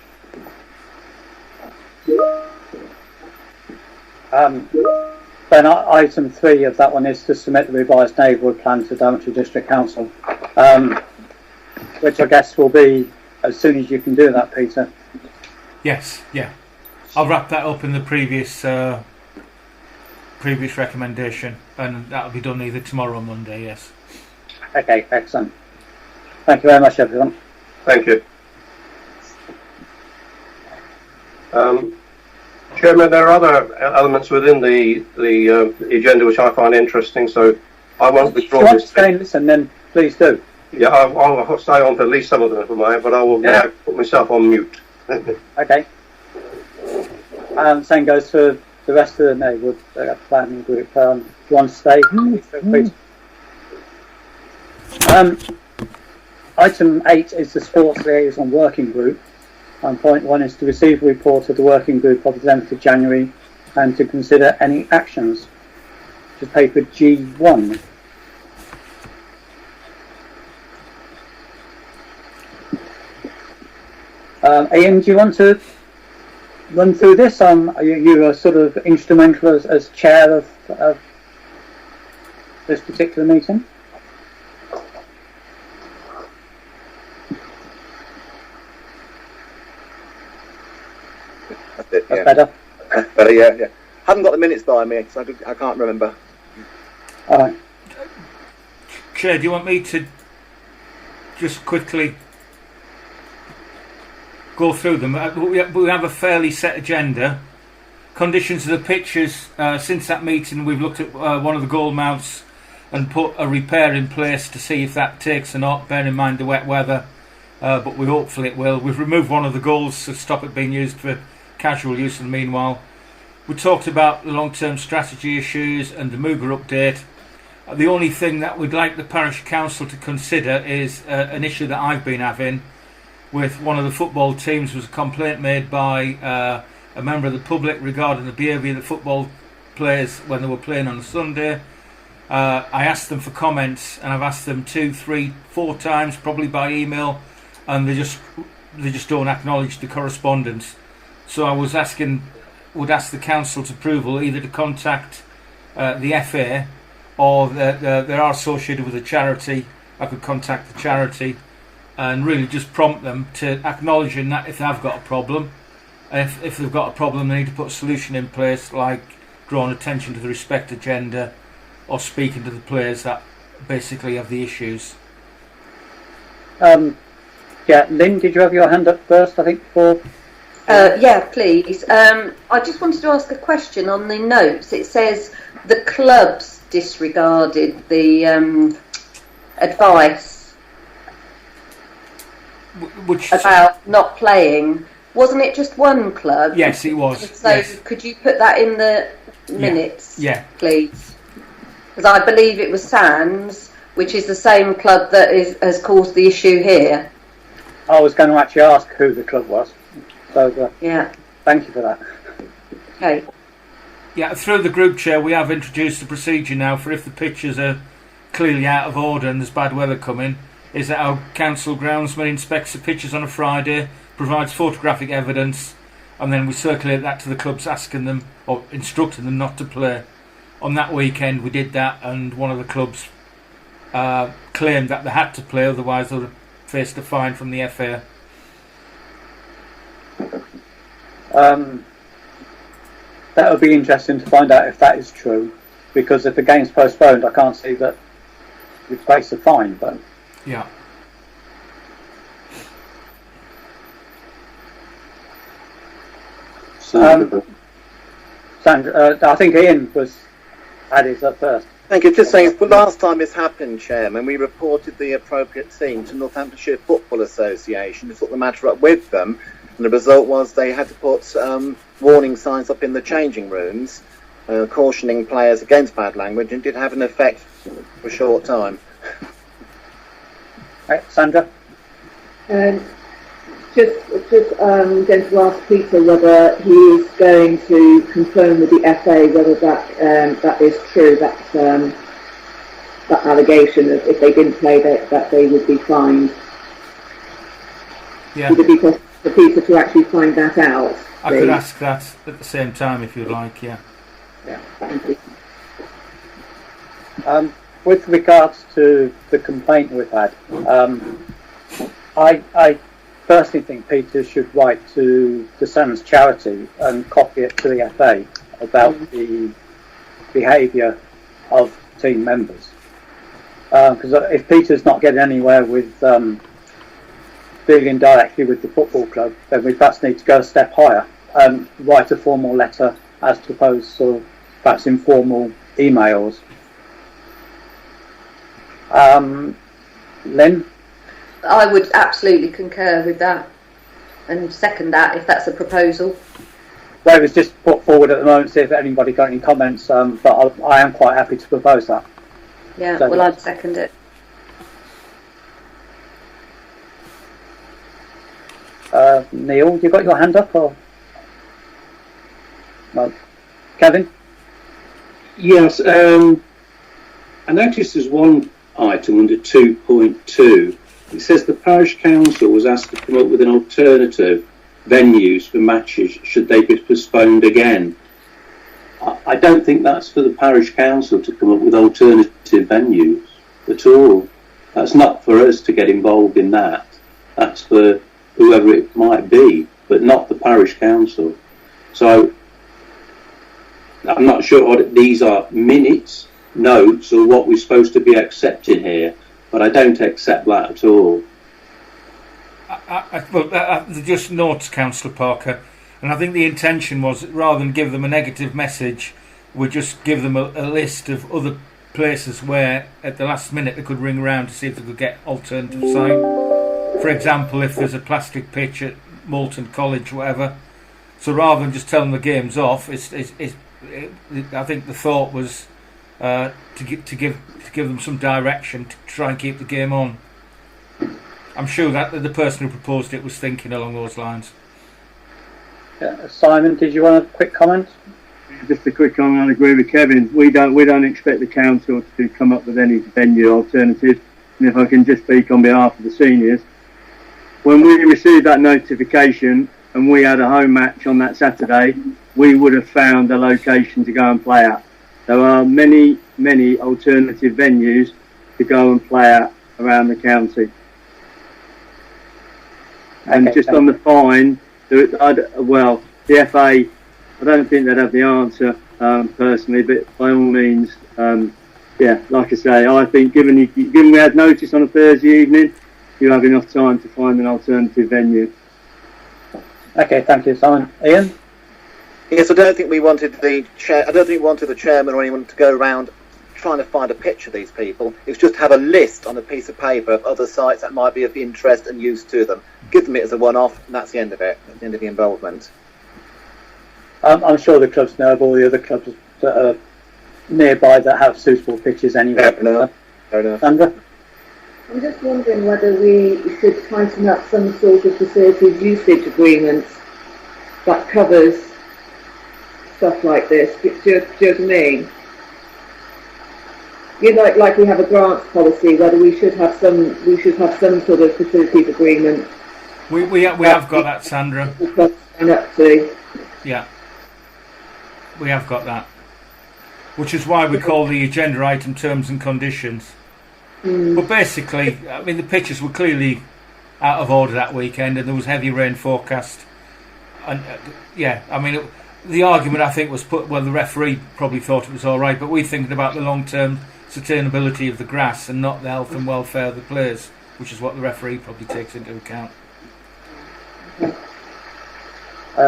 Speaker 1: Then item 3 of that one is to submit the revised neighbourhood plan to Daventry District Council, which I guess will be as soon as you can do that, Peter.
Speaker 2: Yes, yeah. I'll wrap that up in the previous recommendation, and that'll be done either tomorrow or Monday. Yes.
Speaker 1: Okay, excellent. Thank you very much, everyone.
Speaker 13: Thank you. Chairman, there are other elements within the agenda which I find interesting, so I won't withdraw this.
Speaker 1: If you want to stay and listen, then please do.
Speaker 13: Yeah, I'll stay on for at least some of them if I may, but I will now put myself on mute.
Speaker 1: Okay. Same goes for the rest of the neighbourhood planning group. If you want to stay, please. Item 8 is the Sports Liaison Working Group. And point 1 is to receive a report of the working group of the 11th of January and to consider any actions. to paper G1. Ian, do you want to run through this? You are sort of instrumental as chair of this particular meeting.
Speaker 7: That's it.
Speaker 1: That's
Speaker 7: Yeah.
Speaker 1: better.
Speaker 7: Better. Yeah. Yeah. Haven't got the minutes by me, so I can't remember.
Speaker 1: All right.
Speaker 2: Chair, do you want me to just quickly go through them? We have a fairly set agenda. Conditions of the pitches. Since that meeting, we've looked at one of the goal mounts and put a repair in place to see if that takes or not, bear in mind the wet weather, but hopefully it will. We've removed one of the goals to stop it being used for casual use in the meanwhile. We talked about the long-term strategy issues and the Mooger update. The only thing that we'd like the parish council to consider is an issue that I've been having with one of the football teams. Was a complaint made by a member of the public regarding the behaviour of the football players when they were playing on a Sunday. I asked them for comments, and I've asked them 2, 3, 4 times, probably by email, and they just don't acknowledge the correspondence. So I would ask the council's approval either to contact the FA, or they are associated with a charity. I could contact the charity and really just prompt them to acknowledging that if they have got a problem, if they've got a problem, they need to put a solution in place, like drawing attention to the respect agenda, or speaking to the players that basically have the issues.
Speaker 1: Yeah, Lynn, did you have your hand up first? I think before.
Speaker 3: Yeah, please. I just wanted to ask a question on the notes. It says the clubs disregarded the advice about not playing. Wasn't it just one club?
Speaker 2: Yes, it was.
Speaker 3: So
Speaker 2: yes.
Speaker 3: Could you put that in the minutes,
Speaker 2: Yeah.
Speaker 3: please? Because I believe it was Sands, which is the same club that has caused the issue here.
Speaker 1: I was going to actually ask who the club was. So
Speaker 3: yeah.
Speaker 1: Thank you for that.
Speaker 3: Okay.
Speaker 2: Yeah, through the group chair, we have introduced a procedure now for if the pitches are clearly out of order and there's bad weather coming, is that our council groundsman inspects the pitches on a Friday, provides photographic evidence, and then we circulate that to the clubs, asking them or instructing them not to play. On that weekend, we did that, and one of the clubs claimed that they had to play, otherwise they would have faced a fine from the FA.
Speaker 1: That would be interesting to find out if that is true, because if the game's postponed, I can't see that we'd face a fine. But
Speaker 2: yeah.
Speaker 1: Sandra, I think Ian had his up first.
Speaker 7: Thank you. Just saying, the last time this happened, Chairman, we reported the appropriate team to Northamptonshire Football Association. We took the matter up with them, and the result was they had to put warning signs up in the changing rooms, cautioning players against bad language, and did have an effect for a short time.
Speaker 1: Right, Sandra?
Speaker 8: Just going to ask Peter whether he is going to confirm with the FA whether that is true, that allegation of if they didn't play that they would be fined.
Speaker 2: Yeah.
Speaker 8: Would it be possible for Peter to actually find that out?
Speaker 2: I could ask that at the same time if you'd like, yeah.
Speaker 8: Yeah, thank you.
Speaker 1: With regards to the complaint we've had, I personally think Peter should write to the Sands charity and copy it to the FA about the behaviour of team members. Because if Peter's not getting anywhere with dealing directly with the football club, then we perhaps need to go a step higher and write a formal letter as opposed to perhaps informal emails. Lynn?
Speaker 3: I would absolutely concur with that and second that if that's a proposal.
Speaker 1: Well, it was just put forward at the moment, see if anybody got any comments, but I am quite happy to propose that.
Speaker 3: Yeah,
Speaker 1: So,
Speaker 3: well, I'd second it.
Speaker 1: Neil, you got your hand up? Or no? Kevin?
Speaker 11: Yes, I noticed there's one item under 2.2. It says the parish council was asked to come up with an alternative venues for matches should they be postponed again. I don't think that's for the parish council to come up with alternative venues at all. That's not for us to get involved in that. That's for whoever it might be, but not the parish council. So I'm not sure what these are, minutes, notes, or what we're supposed to be accepting here, but I don't accept that at all.
Speaker 2: They're just notes, Councillor Parker, and I think the intention was, rather than give them a negative message, we'd just give them a list of other places where at the last minute they could ring around to see if they could get alternative sign. For example, if there's a plastic pitch at Moulton College, whatever. So rather than just telling the game's off, I think the thought was to give them some direction to try and keep the game on. I'm sure that the person who proposed it was thinking along those lines.
Speaker 1: Simon, did you want a quick comment?
Speaker 6: Just a quick comment. I agree with Kevin. We don't expect the council to come up with any venue alternatives. And if I can just speak on behalf of the seniors, when we received that notification and we had a home match on that Saturday, we would have found a location to go and play at. There are many alternative venues to go and play at around the county. And just on the fine, the FA, I don't think they'd have the answer personally, but by all means, like I say, I think given we had notice on a Thursday evening, you have enough time to find an alternative venue.
Speaker 1: Okay, thank you, Simon. Ian?
Speaker 7: Yes, I don't think we wanted the chairman or anyone to go around trying to find a picture of these people. It's just have a list on a piece of paper of other sites that might be of interest and use to them. Give them it as a one-off, and that's the end of it. That's the end of the involvement.
Speaker 1: I'm sure the clubs know of all the other clubs that are nearby that have suitable pitches anyway.
Speaker 7: Fair enough.
Speaker 1: Sandra?
Speaker 8: I'm just wondering whether we should tighten up some sort of facilities usage agreement that covers stuff like this. Do you know what I mean? You know, like we have a grants policy, whether we should have some sort of facilities agreement.
Speaker 2: We have got that, Sandra. Yeah, we have got that, which is why we call the agenda item terms and conditions. But basically, I mean, the pitches were clearly out of order that weekend, and there was heavy rain forecast. And I mean, the argument I think was put. Well, the referee probably thought it was all right, but we're thinking about the long-term sustainability of the grass and not the health and welfare of the players, which is what the referee probably takes into account.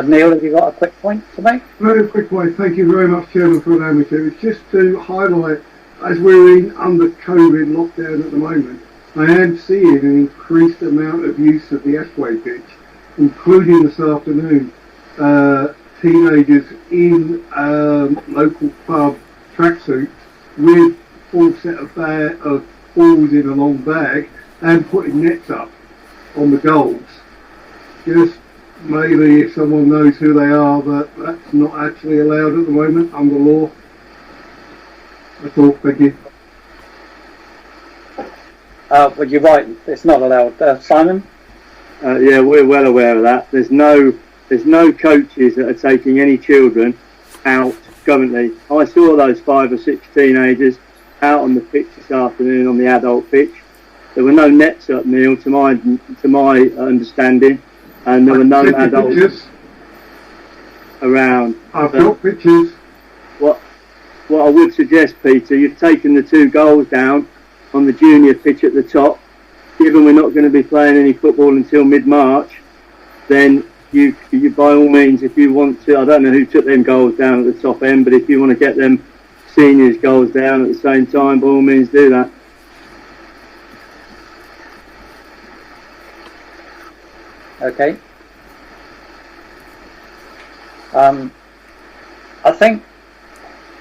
Speaker 1: Neil, have you got a quick point to make?
Speaker 9: Very quick point. Thank you very much, Chairman, for allowing me to. It's just to highlight, as we're under COVID lockdown at the moment, I am seeing an increased amount of use of the Ashway pitch, including this afternoon. Teenagers in local pub tracksuits with full set of balls in a long bag and putting nets up on the goals. Just maybe if someone knows who they are, that's not actually allowed at the moment under law. That's all, thank you.
Speaker 1: Well, you're right, it's not allowed. Simon?
Speaker 6: Yeah, we're well aware of that. There's no coaches that are taking any children out currently. I saw those 5 or 6 teenagers out on the pitch this afternoon on the adult pitch. There were no nets up, Neil, to my understanding, and there were no adults
Speaker 9: pictures
Speaker 6: around.
Speaker 9: I've got pictures.
Speaker 6: What I would suggest, Peter, you've taken the 2 goals down on the junior pitch at the top. Given we're not going to be playing any football until mid-March, then you by all means, if you want to, I don't know who took them goals down at the top end, but if you want to get them seniors goals down at the same time, by all means do that.
Speaker 1: Okay. I think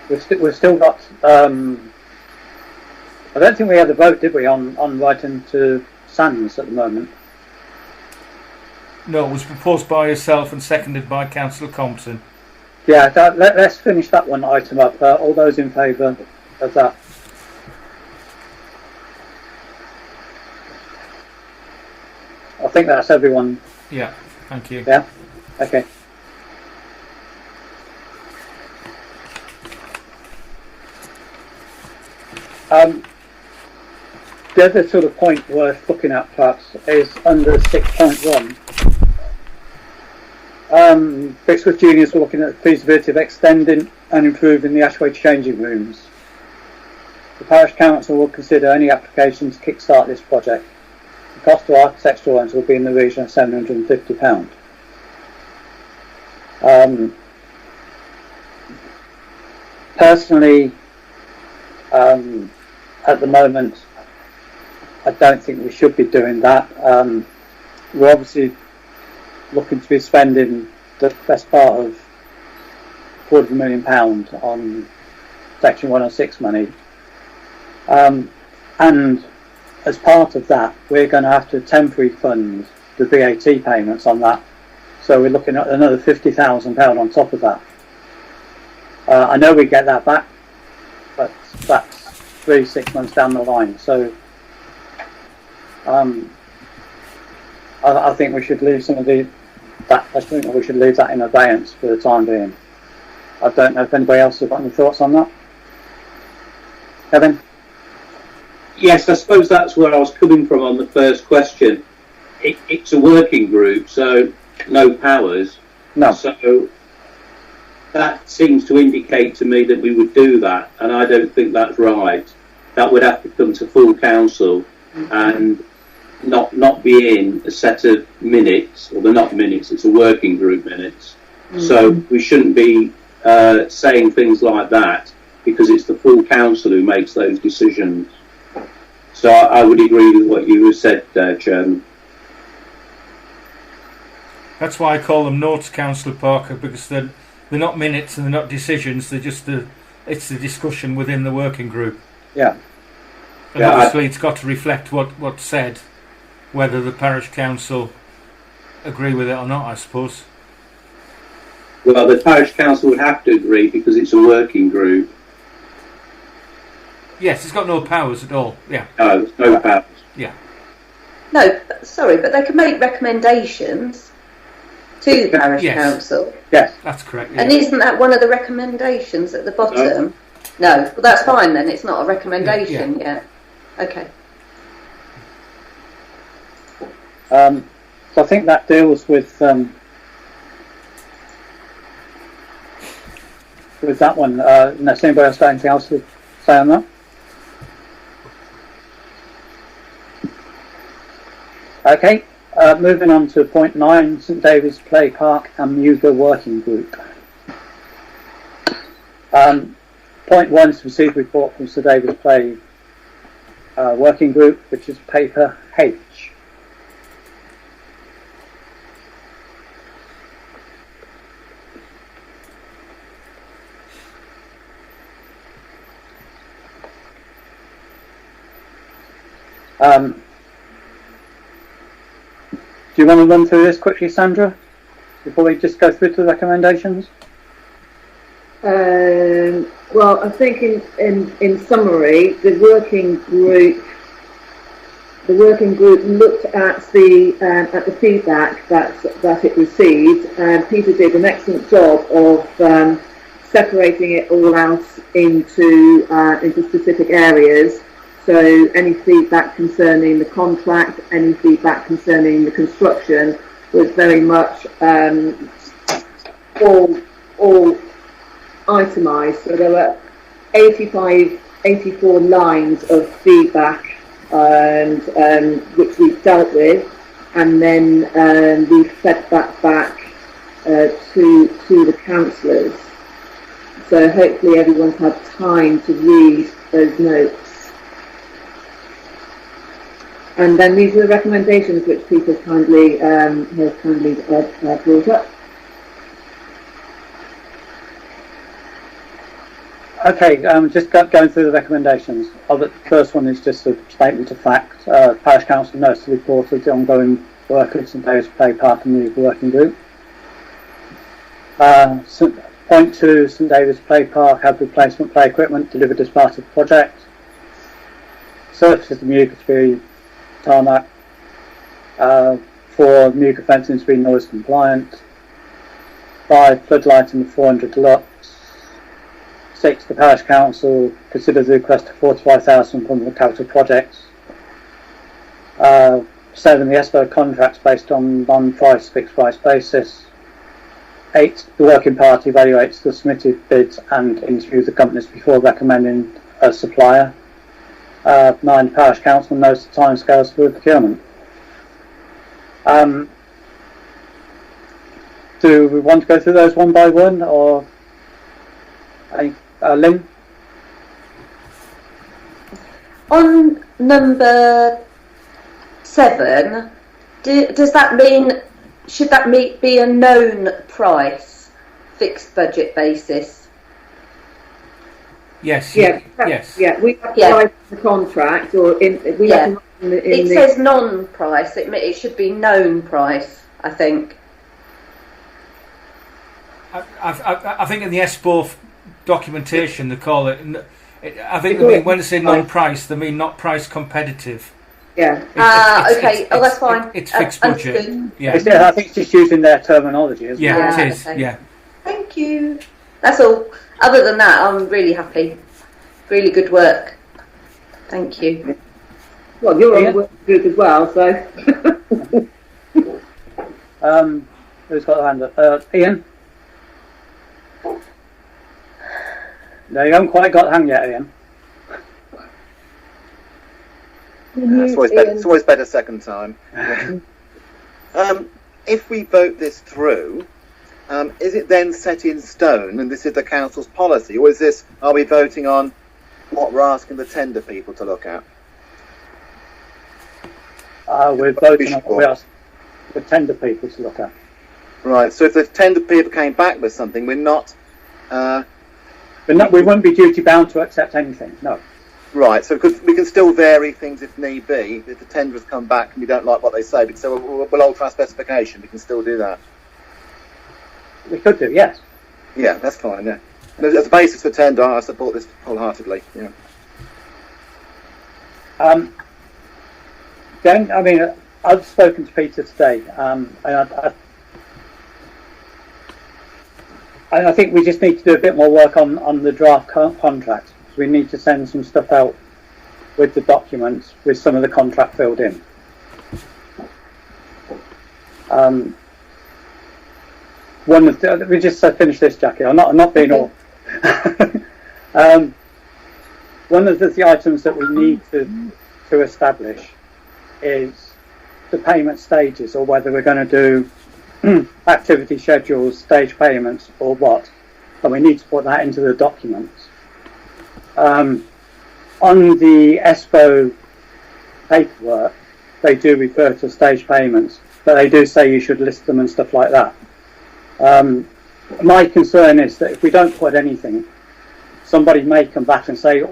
Speaker 1: we've still got. I don't think we had a vote, did we, on writing to Sands at the moment?
Speaker 2: No, it was proposed by yourself and seconded by Councillor Compton.
Speaker 1: Yeah, let's finish that one item up. All those in favour of that? I think that's everyone.
Speaker 2: Yeah, thank you.
Speaker 1: Yeah? Okay. The other sort of point worth looking at perhaps is under 6.1. Brixworth Juniors were looking at the feasibility of extending and improving the Ashway changing rooms. The Parish Council will consider any application to kickstart this project. The cost of architectural ones will be in the region of £750. Personally, at the moment, I don't think we should be doing that. We're obviously looking to be spending the best part of £250,000 on Section 106 money. And as part of that, we're going to have to temporary fund the VAT payments on that. So we're looking at another £50,000 on top of that. I know we get that back, but that's 3-6 months down the line. So I think we should leave some of I think we should leave that in abeyance for the time being. I don't know if anybody else has got any thoughts on that. Kevin?
Speaker 11: Yes, I suppose that's where I was coming from on the first question. It's a working group, so no powers.
Speaker 1: No.
Speaker 11: So that seems to indicate to me that we would do that, and I don't think that's right. That would have to come to full council and not be in a set of minutes, or they're not minutes, it's a working group minutes. So we shouldn't be saying things like that, because it's the full council who makes those decisions. So I would agree with what you said, Chairman.
Speaker 2: That's why I call them notes, Councillor Parker, because they're not minutes and they're not decisions. They're just it's the discussion within the working group.
Speaker 1: Yeah.
Speaker 2: And obviously, it's got to reflect what's said, whether the parish council agree with it or not, I suppose.
Speaker 11: Well, the parish council would have to agree because it's a working group.
Speaker 2: Yes, it's got no powers at all. Yeah.
Speaker 11: No, no powers.
Speaker 2: Yeah.
Speaker 3: No, sorry, but they can make recommendations to the parish council.
Speaker 1: Yes,
Speaker 2: that's correct. Yeah.
Speaker 3: And isn't that one of the recommendations at the bottom? No. Well, that's fine then. It's not a recommendation yet. Okay.
Speaker 1: So I think that deals with that one. Unless anybody else got anything else to say on that? Okay, moving on to point 9, St David's Play Park and Muga Working Group. Point 1 is to receive a report from St David's Play Working Group, which is paper H. Do you want to run through this quickly, Sandra, before we just go through to the recommendations?
Speaker 8: Well, I think in summary, the working group looked at the feedback that it received, and Peter did an excellent job of separating it all out into specific areas. So any feedback concerning the contract, any feedback concerning the construction was very much all itemised. So there were 84 lines of feedback and which we've dealt with, and then we've fed that back to the councillors. So hopefully everyone's had time to read those notes. And then these are the recommendations which Peter's kindly brought up.
Speaker 1: Okay, just going through the recommendations. The first one is just a statement of fact. Parish Council notes the report of the ongoing work at St David's Play Park and Muga Working Group. Point 2, St David's Play Park had replacement play equipment delivered as part of the project. Surface of the Muga to be tarmac. 4, Muga fencing to be noise compliant. 5, floodlighting in the 400 deluxe. 6, the Parish Council considers the request of 45,000 from the capital projects. 7, the ESPO contracts based on non-price fixed price basis. 8, the working party evaluates the submitted bids and interviews the companies before recommending a supplier. 9, the Parish Council knows the timescales for procurement. Do we want to go through those one by one, or Lynn?
Speaker 3: On number 7, does that mean, should that be a known price, fixed budget basis?
Speaker 2: Yes.
Speaker 8: Yeah.
Speaker 2: Yes.
Speaker 8: Yeah. We have to
Speaker 3: Yeah.
Speaker 8: write the contract, or we
Speaker 3: Yeah.
Speaker 8: have to in the,
Speaker 3: It says non-price. It should be known price, I think.
Speaker 2: I think in the ESPO documentation they call it. I think they mean, when they say non-price, they mean not price competitive.
Speaker 8: Yeah.
Speaker 3: Okay. That's fine.
Speaker 2: It's fixed budget.
Speaker 3: Understood.
Speaker 2: Yeah.
Speaker 1: I think it's just using their terminology, isn't it?
Speaker 2: Yeah, it is.
Speaker 3: Okay.
Speaker 2: Yeah.
Speaker 3: Thank you. That's all. Other than that, I'm really happy. Really good work. Thank you.
Speaker 8: Well, you're on the work group as well, so.
Speaker 1: Who's got the hand up? Ian? No, you haven't quite got the hang yet, Ian.
Speaker 7: It's always better second time. If we vote this through, is it then set in stone and this is the council's policy, or are we voting on what we're asking the tender people to look at?
Speaker 1: We're voting on what we asked the tender people to look at.
Speaker 7: Right, so if the tender people came back with something, we
Speaker 1: wouldn't be duty bound to accept anything, no.
Speaker 7: Right, so we can still vary things if need be. If the tenderers come back and we don't like what they say, so we'll alter our specification, we can still do that.
Speaker 1: We could do, yes.
Speaker 7: Yeah, that's fine, yeah. And as a basis for tender, I support this wholeheartedly, yeah.
Speaker 1: Then, I mean, I've spoken to Peter today, and I think we just need to do a bit more work on the draft contract. We need to send some stuff out with the documents, with some of the contract filled in. We just finish this, Jackie. I'm not being all. One of the items that we need to establish is the payment stages, or whether we're going to do activity schedules, stage payments, or what. And we need to put that into the documents. On the ESPO paperwork, they do refer to stage payments, but they do say you should list them and stuff like that. My concern is that if we don't put anything, somebody may come back and say,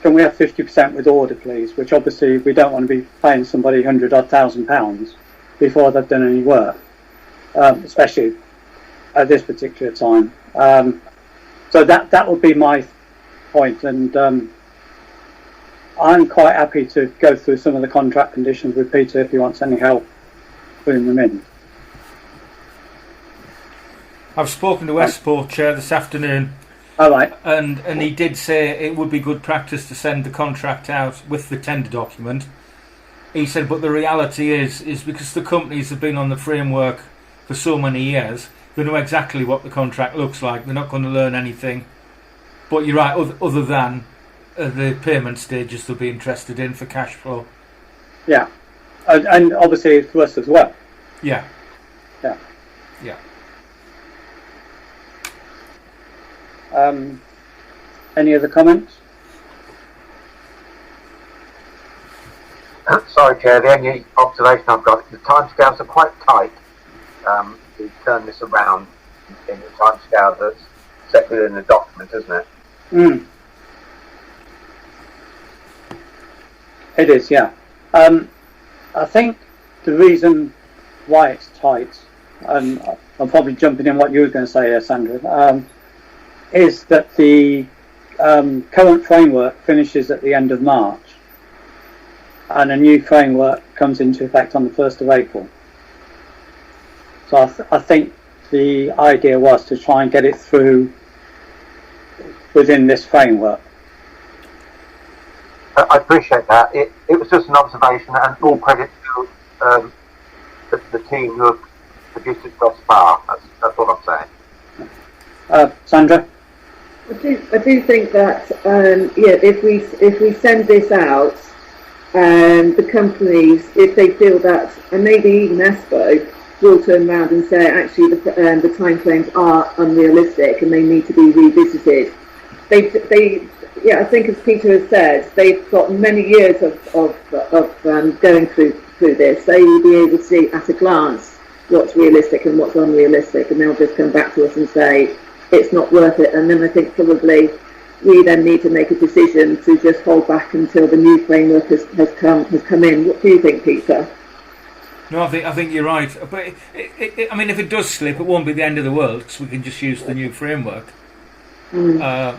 Speaker 1: can we have 50% with order, please? Which obviously we don't want to be paying somebody £100,000 before they've done any work, especially at this particular time. So that would be my point, and I'm quite happy to go through some of the contract conditions with Peter if he wants any help putting them in.
Speaker 2: I've spoken to ESPO Chair this afternoon.
Speaker 1: All right.
Speaker 2: And he did say it would be good practice to send the contract out with the tender document. He said, but the reality is because the companies have been on the framework for so many years, they know exactly what the contract looks like. They're not going to learn anything. But you're right, other than the payment stages they'll be interested in for cash flow.
Speaker 1: Yeah. And obviously for us as well.
Speaker 2: Yeah.
Speaker 1: Yeah.
Speaker 2: Yeah.
Speaker 1: Any other comments?
Speaker 4: Sorry, Chair, the only observation I've got is the timescales are quite tight to turn this around in the timescale that's set within the document, isn't it?
Speaker 1: It is, yeah. I think the reason why it's tight and I'm probably jumping in what you were going to say there, Sandra, is that the current framework finishes at the end of March, and a new framework comes into effect on the 1st of April. So I think the idea was to try and get it through within this framework.
Speaker 4: I appreciate that. It was just an observation, and all credit to the team who have produced it thus far. That's all I'm saying.
Speaker 1: Sandra?
Speaker 8: I do think that if we send this out, the companies, if they feel that, and maybe even ESPO, will turn around and say actually the timeframes are unrealistic and they need to be revisited. I think as Peter has said, they've got many years of going through this. They will be able to see at a glance what's realistic and what's unrealistic, and they'll just come back to us and say it's not worth it. And then I think probably we then need to make a decision to just hold back until the new framework has come in. What do you think, Peter?
Speaker 2: No, I think you're right. But I mean, if it does slip, it won't be the end of the world because we can just use the new framework. The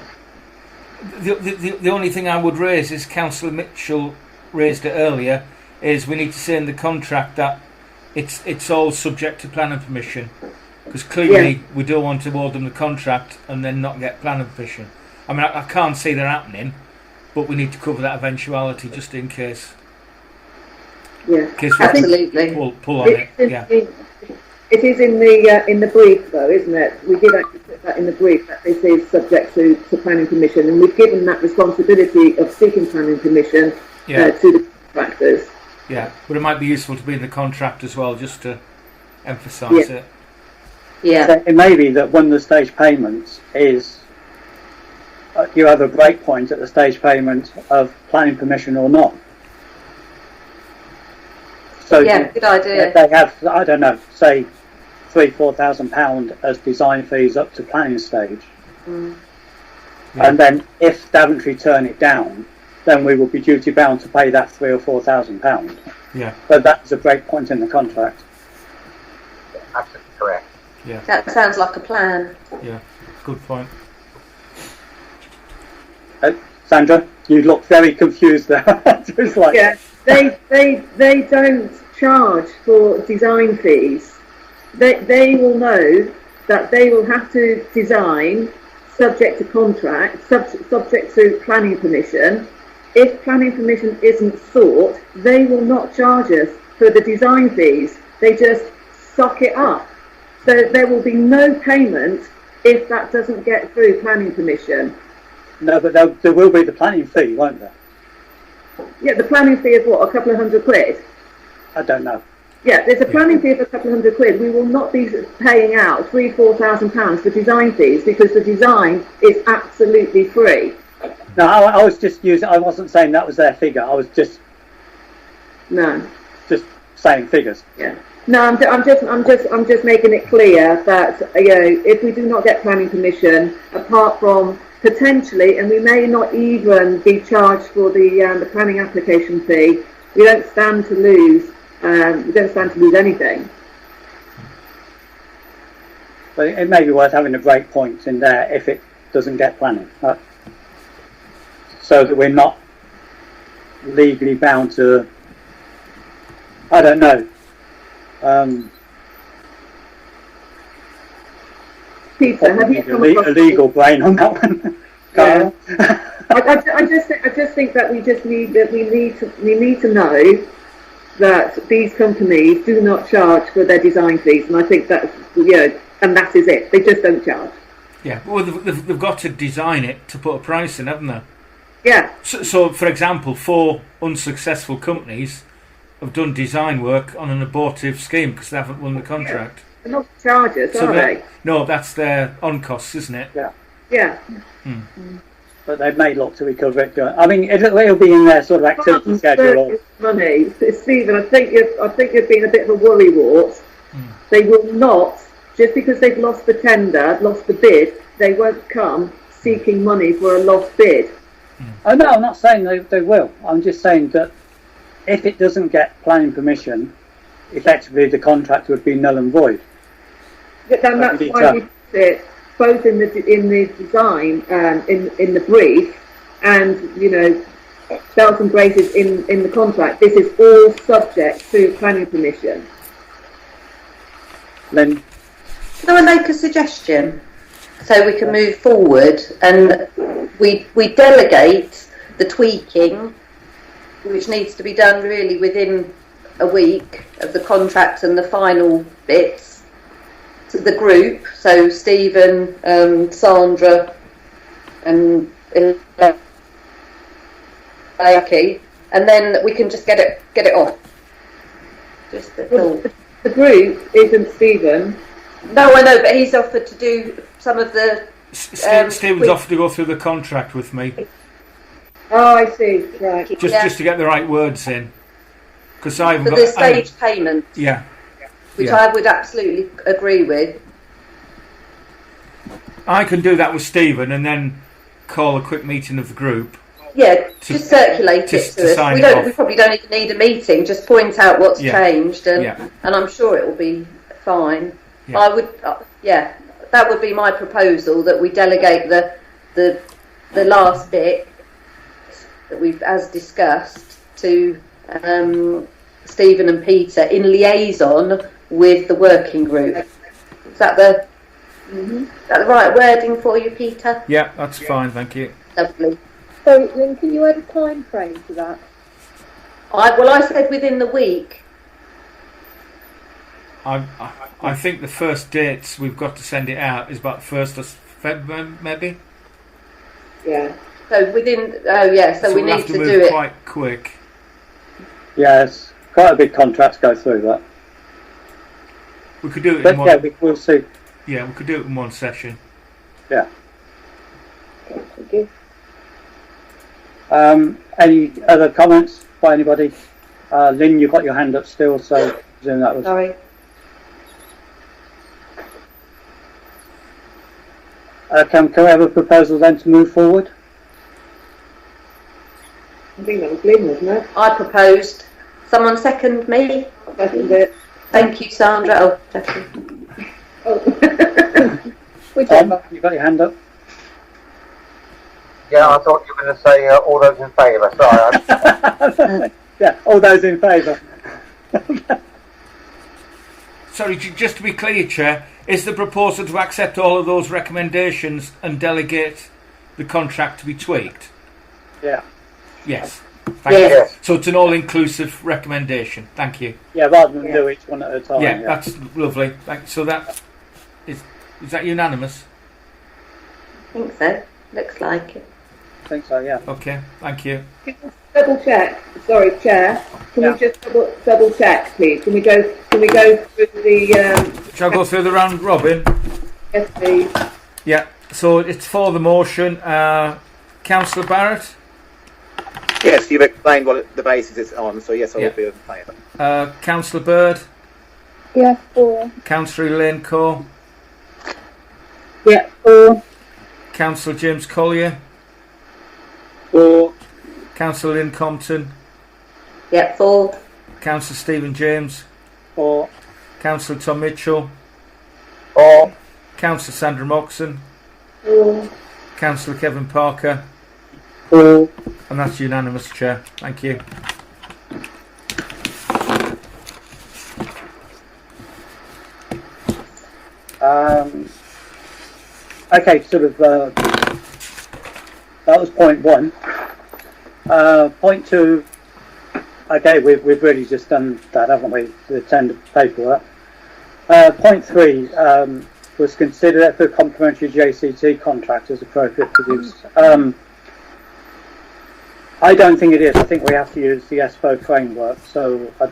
Speaker 2: only thing I would raise is Councillor Mitchell raised it earlier, is we need to say in the contract that it's all subject to planning permission, because clearly we don't want to award them the contract and then not get planning permission. I mean, I can't see that happening, but we need to cover that eventuality just in case.
Speaker 8: Yeah,
Speaker 3: absolutely.
Speaker 2: Pull on it. Yeah.
Speaker 8: It is in the brief, though, isn't it? We did actually put that in the brief that this is subject to planning permission, and we've given that responsibility of seeking planning permission to the contractors.
Speaker 2: Yeah, but it might be useful to be in the contract as well, just to emphasise it.
Speaker 3: Yeah.
Speaker 1: So it may be that one of the stage payments is you have a break point at the stage payment of planning permission or not. So
Speaker 3: good idea.
Speaker 1: They have, I don't know, say £3,000-4,000 as design fees up to planning stage, and then if Daventry turn it down, then we will be duty bound to pay that £3,000 or £4,000.
Speaker 2: Yeah.
Speaker 1: But that's a break point in the contract.
Speaker 4: Absolutely correct.
Speaker 2: Yeah.
Speaker 3: That sounds like a plan.
Speaker 2: Yeah. Good point.
Speaker 1: Sandra, you look very confused there. It's like,
Speaker 8: yeah, they don't charge for design fees. They will know that they will have to design subject to contract, subject to planning permission. If planning permission isn't sought, they will not charge us for the design fees. They just suck it up. So there will be no payment if that doesn't get through planning permission.
Speaker 1: No, but there will be the planning fee, won't there?
Speaker 8: Yeah, the planning fee of what, a couple of £100?
Speaker 1: I don't know.
Speaker 8: Yeah, there's a planning fee of a couple of £100. We will not be paying out £3,000-4,000 for design fees because the design is absolutely free.
Speaker 1: No, I was just using. I wasn't saying that was their figure. I was just saying figures.
Speaker 8: Yeah. No, I'm just making it clear that if we do not get planning permission, apart from potentially, and we may not even be charged for the planning application fee, we don't stand to lose. We don't stand to lose anything.
Speaker 1: But it may be worth having a break point in there if it doesn't get planning, so that we're not legally bound to. I don't know.
Speaker 8: Peter, have you come across
Speaker 1: a legal brain on that one?
Speaker 8: Yeah. I just think that we need to know that these companies do not charge for their design fees, and I think that's and that is it. They just don't charge.
Speaker 2: Yeah, well, they've got to design it to put a price in, haven't they?
Speaker 8: Yeah.
Speaker 2: So for example, 4 unsuccessful companies have done design work on an abortive scheme because they haven't won the contract.
Speaker 8: Yeah. They're not chargers, are they?
Speaker 2: No, that's their on costs, isn't it?
Speaker 1: Yeah.
Speaker 8: Yeah.
Speaker 1: But they may look to recover it. I mean, it'll be in their sort of activity schedule.
Speaker 8: Money, Stephen. I think you've been a bit of a worrywart. They will not, just because they've lost the tender, lost the bid, they won't come seeking money for a lost bid.
Speaker 1: Oh no, I'm not saying they will. I'm just saying that if it doesn't get planning permission, effectively the contract would be null and void.
Speaker 8: Then that's why we put it both in the design, in the brief, and belts and braces in the contract. This is all subject to planning permission.
Speaker 1: Lynn?
Speaker 3: Can I make a suggestion so we can move forward and we delegate the tweaking, which needs to be done really within a week of the contract and the final bits, to the group, so Stephen, Sandra and Blakey, and then we can just get it off. Just the thought.
Speaker 8: The group isn't Stephen.
Speaker 3: No, I know, but he's offered to do some of the.
Speaker 2: Stephen's offered to go through the contract with me.
Speaker 8: Oh, I see. Right.
Speaker 2: Just to get the right words in, because I haven't
Speaker 3: for
Speaker 2: got
Speaker 3: the stage payment.
Speaker 2: Yeah.
Speaker 3: Which I would absolutely agree with.
Speaker 2: I can do that with Stephen and then call a quick meeting of the group.
Speaker 3: Yeah, just circulate it to us. We probably don't even need a meeting. Just point out what's changed, and I'm sure it will be fine.
Speaker 2: Yeah.
Speaker 3: I would, that would be my proposal, that we delegate the last bit that we've as discussed to Stephen and Peter in liaison with the working group. Is that the right wording for you, Peter?
Speaker 2: Yeah, that's fine. Thank you.
Speaker 3: Lovely.
Speaker 15: So, Lynn, can you add a time frame to that?
Speaker 3: I said within the week.
Speaker 2: I think the first dates we've got to send it out is about 1st of February, maybe.
Speaker 8: Yeah.
Speaker 3: So within, so we
Speaker 2: we'll
Speaker 3: need
Speaker 2: have to
Speaker 3: to
Speaker 2: move
Speaker 3: do it
Speaker 2: quite quick.
Speaker 1: Yeah, it's quite a big contract to go through that.
Speaker 2: We could do it
Speaker 1: But
Speaker 2: in one.
Speaker 1: yeah, we'll see.
Speaker 2: Yeah, we could do it in one session.
Speaker 1: Yeah.
Speaker 15: Thank you.
Speaker 1: Any other comments by anybody? Lynn, you've got your hand up still, so I presume that was.
Speaker 3: Sorry.
Speaker 1: Can we have a proposal then to move forward?
Speaker 8: I think that was Lynn, wasn't it?
Speaker 3: I proposed. Someone second me?
Speaker 8: Second it.
Speaker 3: Thank you, Sandra. Oh, Jackie.
Speaker 1: Tom, you got your hand up?
Speaker 4: Yeah, I thought you were going to say all those in favour. Sorry.
Speaker 1: Yeah, all those in favour.
Speaker 2: Sorry, just to be clear, Chair, is the proposal to accept all of those recommendations and delegate the contract to be tweaked?
Speaker 1: Yeah.
Speaker 2: Yes. Thank you. So it's an all-inclusive recommendation. Thank you.
Speaker 1: Yeah, rather than do each one at a time.
Speaker 2: Yeah, that's lovely. So that is that unanimous?
Speaker 3: I think so. Looks like it.
Speaker 1: I think so, yeah.
Speaker 2: Okay, thank you.
Speaker 8: Double check. Sorry, Chair. Can we just double check, please? Can we go through the?
Speaker 2: Shall I go through the round robin?
Speaker 8: Yes, please.
Speaker 2: Yeah. So it's for the motion. Councillor Barrett.
Speaker 7: Yes, you've explained what the basis it's on, so yes, I will be in favour.
Speaker 2: Councillor Bird.
Speaker 15: Yeah, 4.
Speaker 2: Councillor Elaine Cole.
Speaker 12: Yeah, 4.
Speaker 2: Councillor James Collier.
Speaker 10: 4.
Speaker 2: Councillor Lynn Compton.
Speaker 3: Yeah, 4.
Speaker 2: Councillor Stephen James.
Speaker 1: 4.
Speaker 2: Councillor Tom Mitchell.
Speaker 4: 4.
Speaker 2: Councillor Sandra Moxon.
Speaker 8: 4.
Speaker 2: Councillor Kevin Parker.
Speaker 1: 4.
Speaker 2: And that's unanimous, Chair. Thank you.
Speaker 1: Okay, sort of. That was point 1. Point 2. Okay, we've really just done that, haven't we? The tender paperwork. Point 3 was considered if a complementary JCT contract is appropriate to use. I don't think it is. I think we have to use the ESPO framework. So I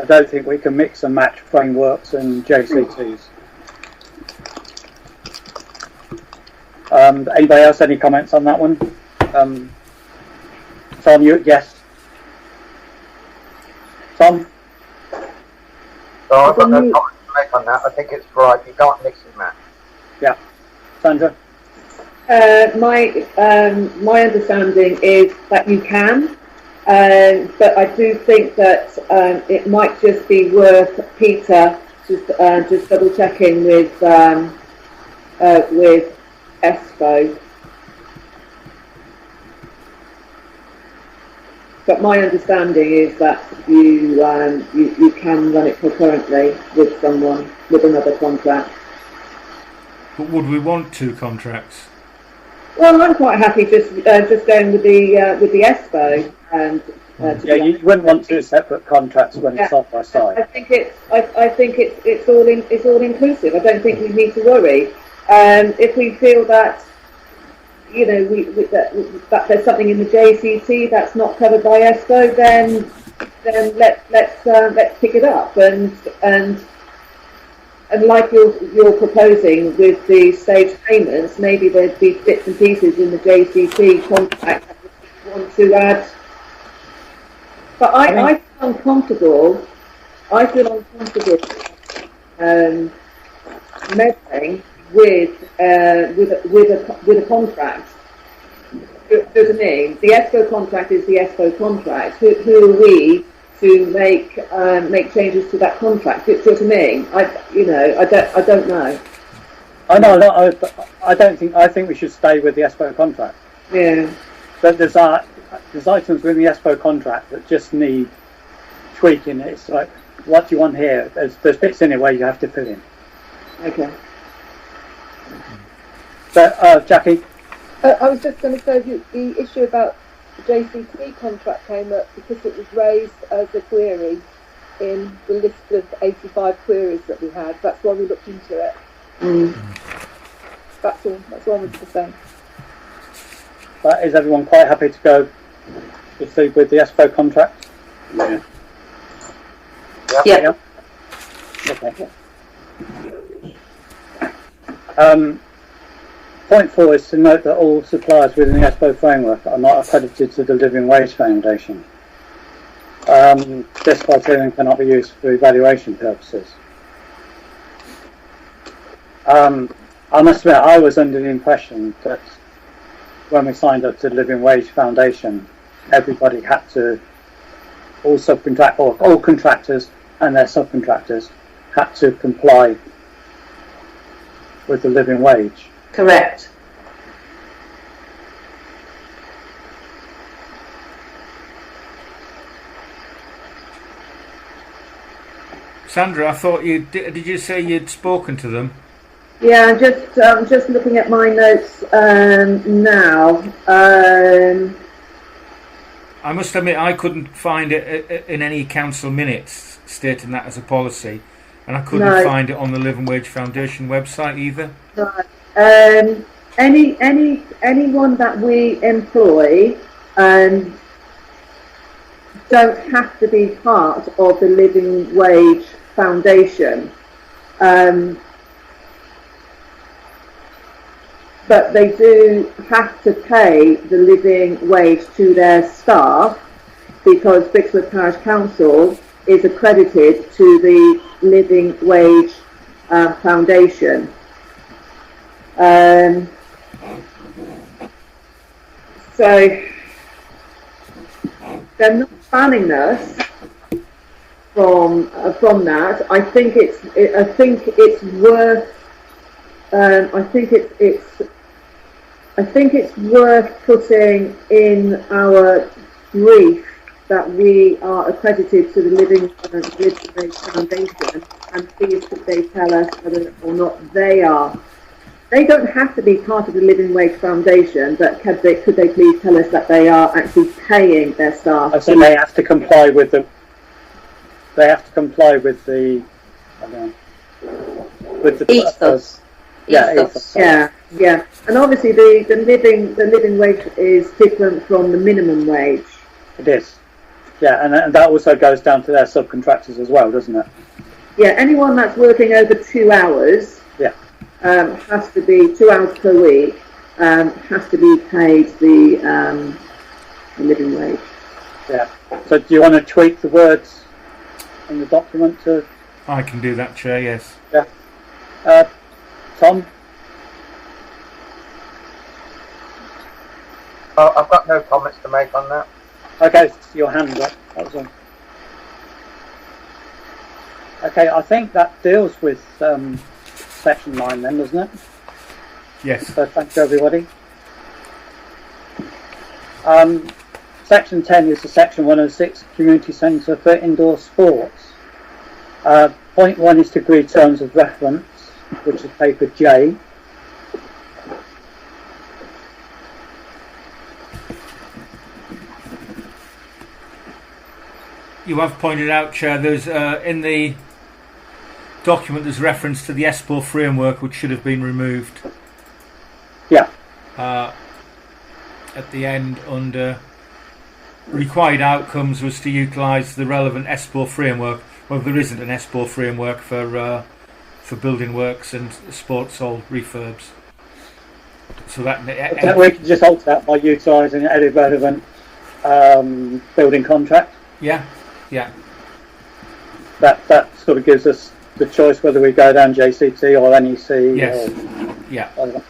Speaker 1: don't think we can mix and match frameworks and JCTs. Anybody else? Any comments on that one? Tom, yes. Tom?
Speaker 4: So I've got no comment to make on that. I think it's right. You can't mix and match.
Speaker 1: Yeah. Sandra?
Speaker 8: My understanding is that you can, but I do think that it might just be worth Peter just double checking with ESPO. But my understanding is that you can run it concurrently with someone with another contract.
Speaker 2: But would we want 2 contracts?
Speaker 8: Well, I'm quite happy just going with the ESPO and.
Speaker 1: Yeah, you wouldn't want 2 separate contracts when it's side by side.
Speaker 8: I think it's all inclusive. I don't think we need to worry. If we feel that that there's something in the JCT that's not covered by ESPO, then let's pick it up and like you're proposing with the stage payments, maybe there'd be bits and pieces in the JCT contract that we want to add. But I feel uncomfortable meddling with a contract. Does it mean the ESPO contract is the ESPO contract? Who are we to make changes to that contract? Do you know what I mean? I don't know.
Speaker 1: I think we should stay with the ESPO contract.
Speaker 8: Yeah.
Speaker 1: But there's items within the ESPO contract that just need tweaking. It's like, what do you want here? There's bits in it where you have to fill in.
Speaker 8: Okay.
Speaker 1: So, Jackie?
Speaker 15: I was just going to say the issue about the JCT contract came up because it was raised as a query in the list of 85 queries that we had. That's why we looked into it. That's all I wanted to say.
Speaker 1: But is everyone quite happy to go proceed with the ESPO contract?
Speaker 3: Yeah.
Speaker 1: Yeah. Okay. Point 4 is to note that all suppliers within the ESPO framework are not accredited to the Living Wage Foundation. This criterion cannot be used for evaluation purposes. I must admit, I was under the impression that when we signed up to the Living Wage Foundation, everybody had to, all contractors and their subcontractors had to comply with the living wage.
Speaker 3: Correct.
Speaker 2: Sandra, I thought did you say you'd spoken to them?
Speaker 8: Yeah, I'm just looking at my notes now.
Speaker 2: I must admit I couldn't find it in any council minutes stating that as a policy, and I couldn't find it on the Living Wage Foundation website either.
Speaker 8: No. Anyone that we employ don't have to be part of the Living Wage Foundation. But they do have to pay the living wage to their staff because Brixworth Parish Council is accredited to the Living Wage Foundation. So they're not banning us from that. I think it's worth putting in our brief that we are accredited to the Living Wage Foundation, and please could they tell us whether or not they are. They don't have to be part of the Living Wage Foundation, but could they please tell us that they are actually paying their staff?
Speaker 1: So they have to comply with the. They have to comply with the.
Speaker 3: Ethos.
Speaker 8: Yeah. And obviously the living wage is different from the minimum wage.
Speaker 1: It is. Yeah, and that also goes down to their subcontractors as well, doesn't it?
Speaker 8: Yeah, anyone that's working over 2 hours has to be 2 hours per week, has to be paid the living wage.
Speaker 1: Yeah. So do you want to tweak the words in the document to?
Speaker 2: I can do that, Chair, yes.
Speaker 1: Yeah. Tom?
Speaker 4: I've got no comments to make on that.
Speaker 1: Okay, your hand up. That was Okay, I think that deals with section 9 then, doesn't it?
Speaker 2: Yes.
Speaker 1: So thank you, everybody. Section 10 is the section 106, Community Centre for Indoor Sports. Point 1 is to agree terms of reference, which is paper J.
Speaker 2: You have pointed out, Chair, there's in the document there's reference to the ESPOR framework, which should have been removed.
Speaker 1: Yeah.
Speaker 2: At the end, under required outcomes, was to utilise the relevant ESPOR framework. Well, there isn't an ESPOR framework for building works and sports hall refurbs. So that
Speaker 1: we can just alter that by utilising any relevant building contract.
Speaker 2: Yeah. Yeah.
Speaker 1: That sort of gives us the choice whether we go down JCT or NEC.
Speaker 2: Yes.
Speaker 1: Or,
Speaker 2: yeah.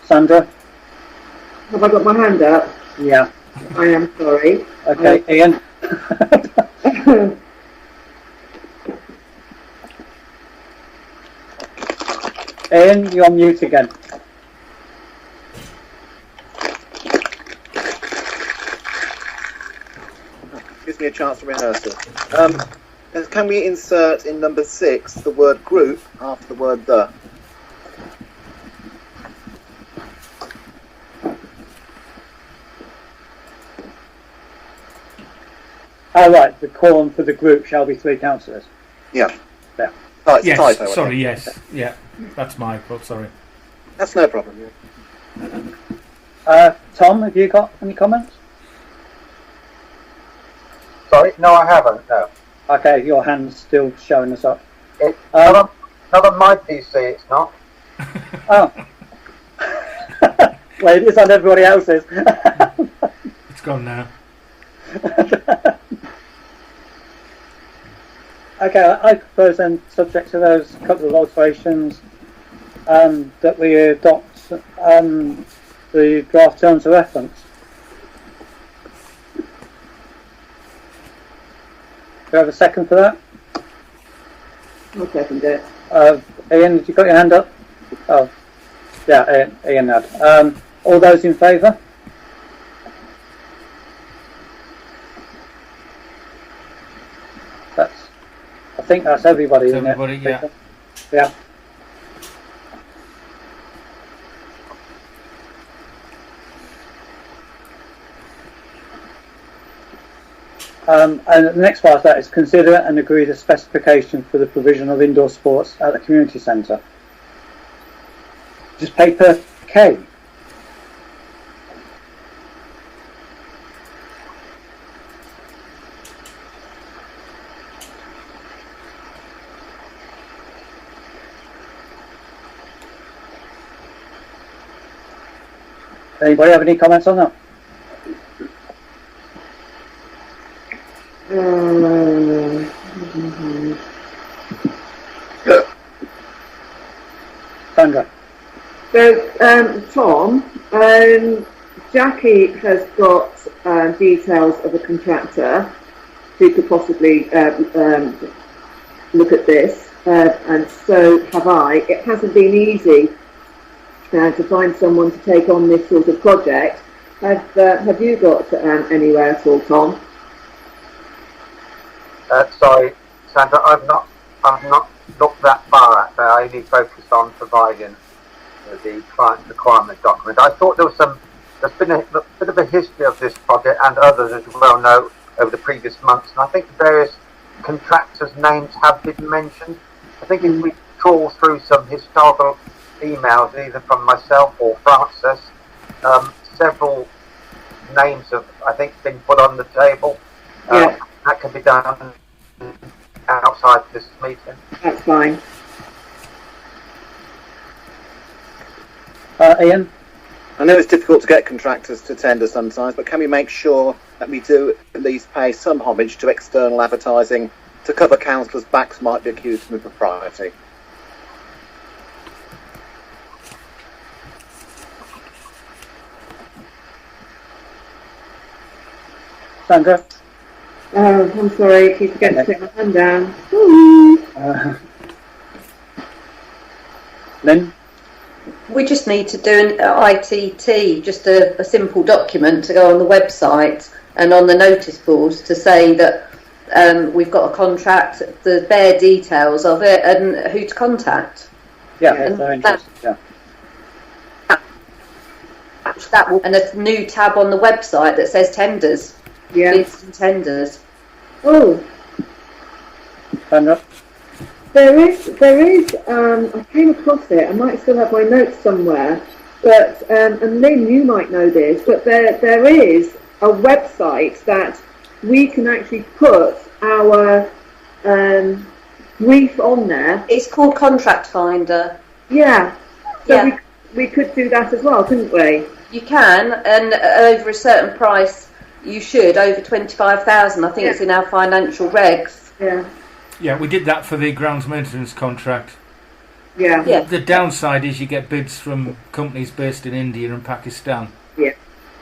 Speaker 1: Sandra?
Speaker 8: Have I got my hand up?
Speaker 1: Yeah.
Speaker 8: I am sorry.
Speaker 1: Okay, Ian. Ian, you're on mute again.
Speaker 7: Gives me a chance to rehearse it. Can we insert in number 6 the word group after the word the?
Speaker 1: Oh, right, the quorum for the group shall be 3 councillors.
Speaker 7: Yeah.
Speaker 1: Yeah.
Speaker 7: Oh, it's
Speaker 2: yes,
Speaker 7: a typo,
Speaker 2: sorry, yes. Yeah, that's my fault, sorry.
Speaker 7: That's no problem.
Speaker 1: Tom, have you got any comments?
Speaker 4: Sorry, no, I haven't. No.
Speaker 1: Okay, your hand's still showing us up.
Speaker 4: Not on my PC, it's not.
Speaker 1: Oh. Well, it is on everybody else's.
Speaker 2: It's gone now.
Speaker 1: Okay, I propose then, subject to those couple of alterations, that we adopt the draft terms of reference. Do you have a second for that?
Speaker 8: I'll second it.
Speaker 1: Ian, have you got your hand up? Oh, yeah, Ian had. All those in favour? I think that's everybody, isn't it?
Speaker 2: Everybody, yeah.
Speaker 1: Yeah. And the next part of that is consider and agree the specification for the provision of indoor sports at the community centre. Just paper K. Anybody have any comments on that? Sandra.
Speaker 8: So, Tom, Jackie has got details of a contractor who could possibly look at this, and so have I. It hasn't been easy to find someone to take on this sort of project. Have you got anywhere at all, Tom?
Speaker 4: Sorry, Sandra, I've not looked that far at that. I only focused on providing the client requirement document. I thought there's been a bit of a history of this project and others, as you well know, over the previous months, and I think various contractors' names have been mentioned. I think if we trawl through some historical emails, either from myself or Francis, several names have, I think, been put on the table.
Speaker 8: Yeah.
Speaker 4: That can be done outside this meeting.
Speaker 8: That's fine.
Speaker 1: Ian?
Speaker 7: I know it's difficult to get contractors to tender sometimes, but can we make sure that we do at least pay some homage to external advertising to cover councillors' backs might be accused of impropriety?
Speaker 1: Sandra?
Speaker 8: Oh, I'm sorry, I keep forgetting to put my hand down. Ooh.
Speaker 1: Lynn?
Speaker 3: We just need to do an ITT, just a simple document to go on the website and on the notice boards to say that we've got a contract, the bare details of it, and who to contact.
Speaker 1: Yeah,
Speaker 3: And
Speaker 1: very interesting. Yeah.
Speaker 3: That will, and a new tab on the website that says tenders.
Speaker 8: Yeah.
Speaker 3: Bids and tenders.
Speaker 8: Oh,
Speaker 1: Sandra?
Speaker 8: there is, I came across it, I might still have my notes somewhere, but, and Lynn, you might know this, but there is a website that we can actually put our brief on there.
Speaker 3: It's called Contract Finder.
Speaker 8: Yeah. So
Speaker 3: Yeah.
Speaker 8: we could do that as well, couldn't we?
Speaker 3: You can, and over a certain price, you should, over 25,000. I think it's in our financial regs.
Speaker 8: Yeah.
Speaker 2: Yeah, we did that for the grounds maintenance contract.
Speaker 8: Yeah.
Speaker 3: Yeah.
Speaker 2: The downside is you get bids from companies based in India and Pakistan.
Speaker 8: Yeah.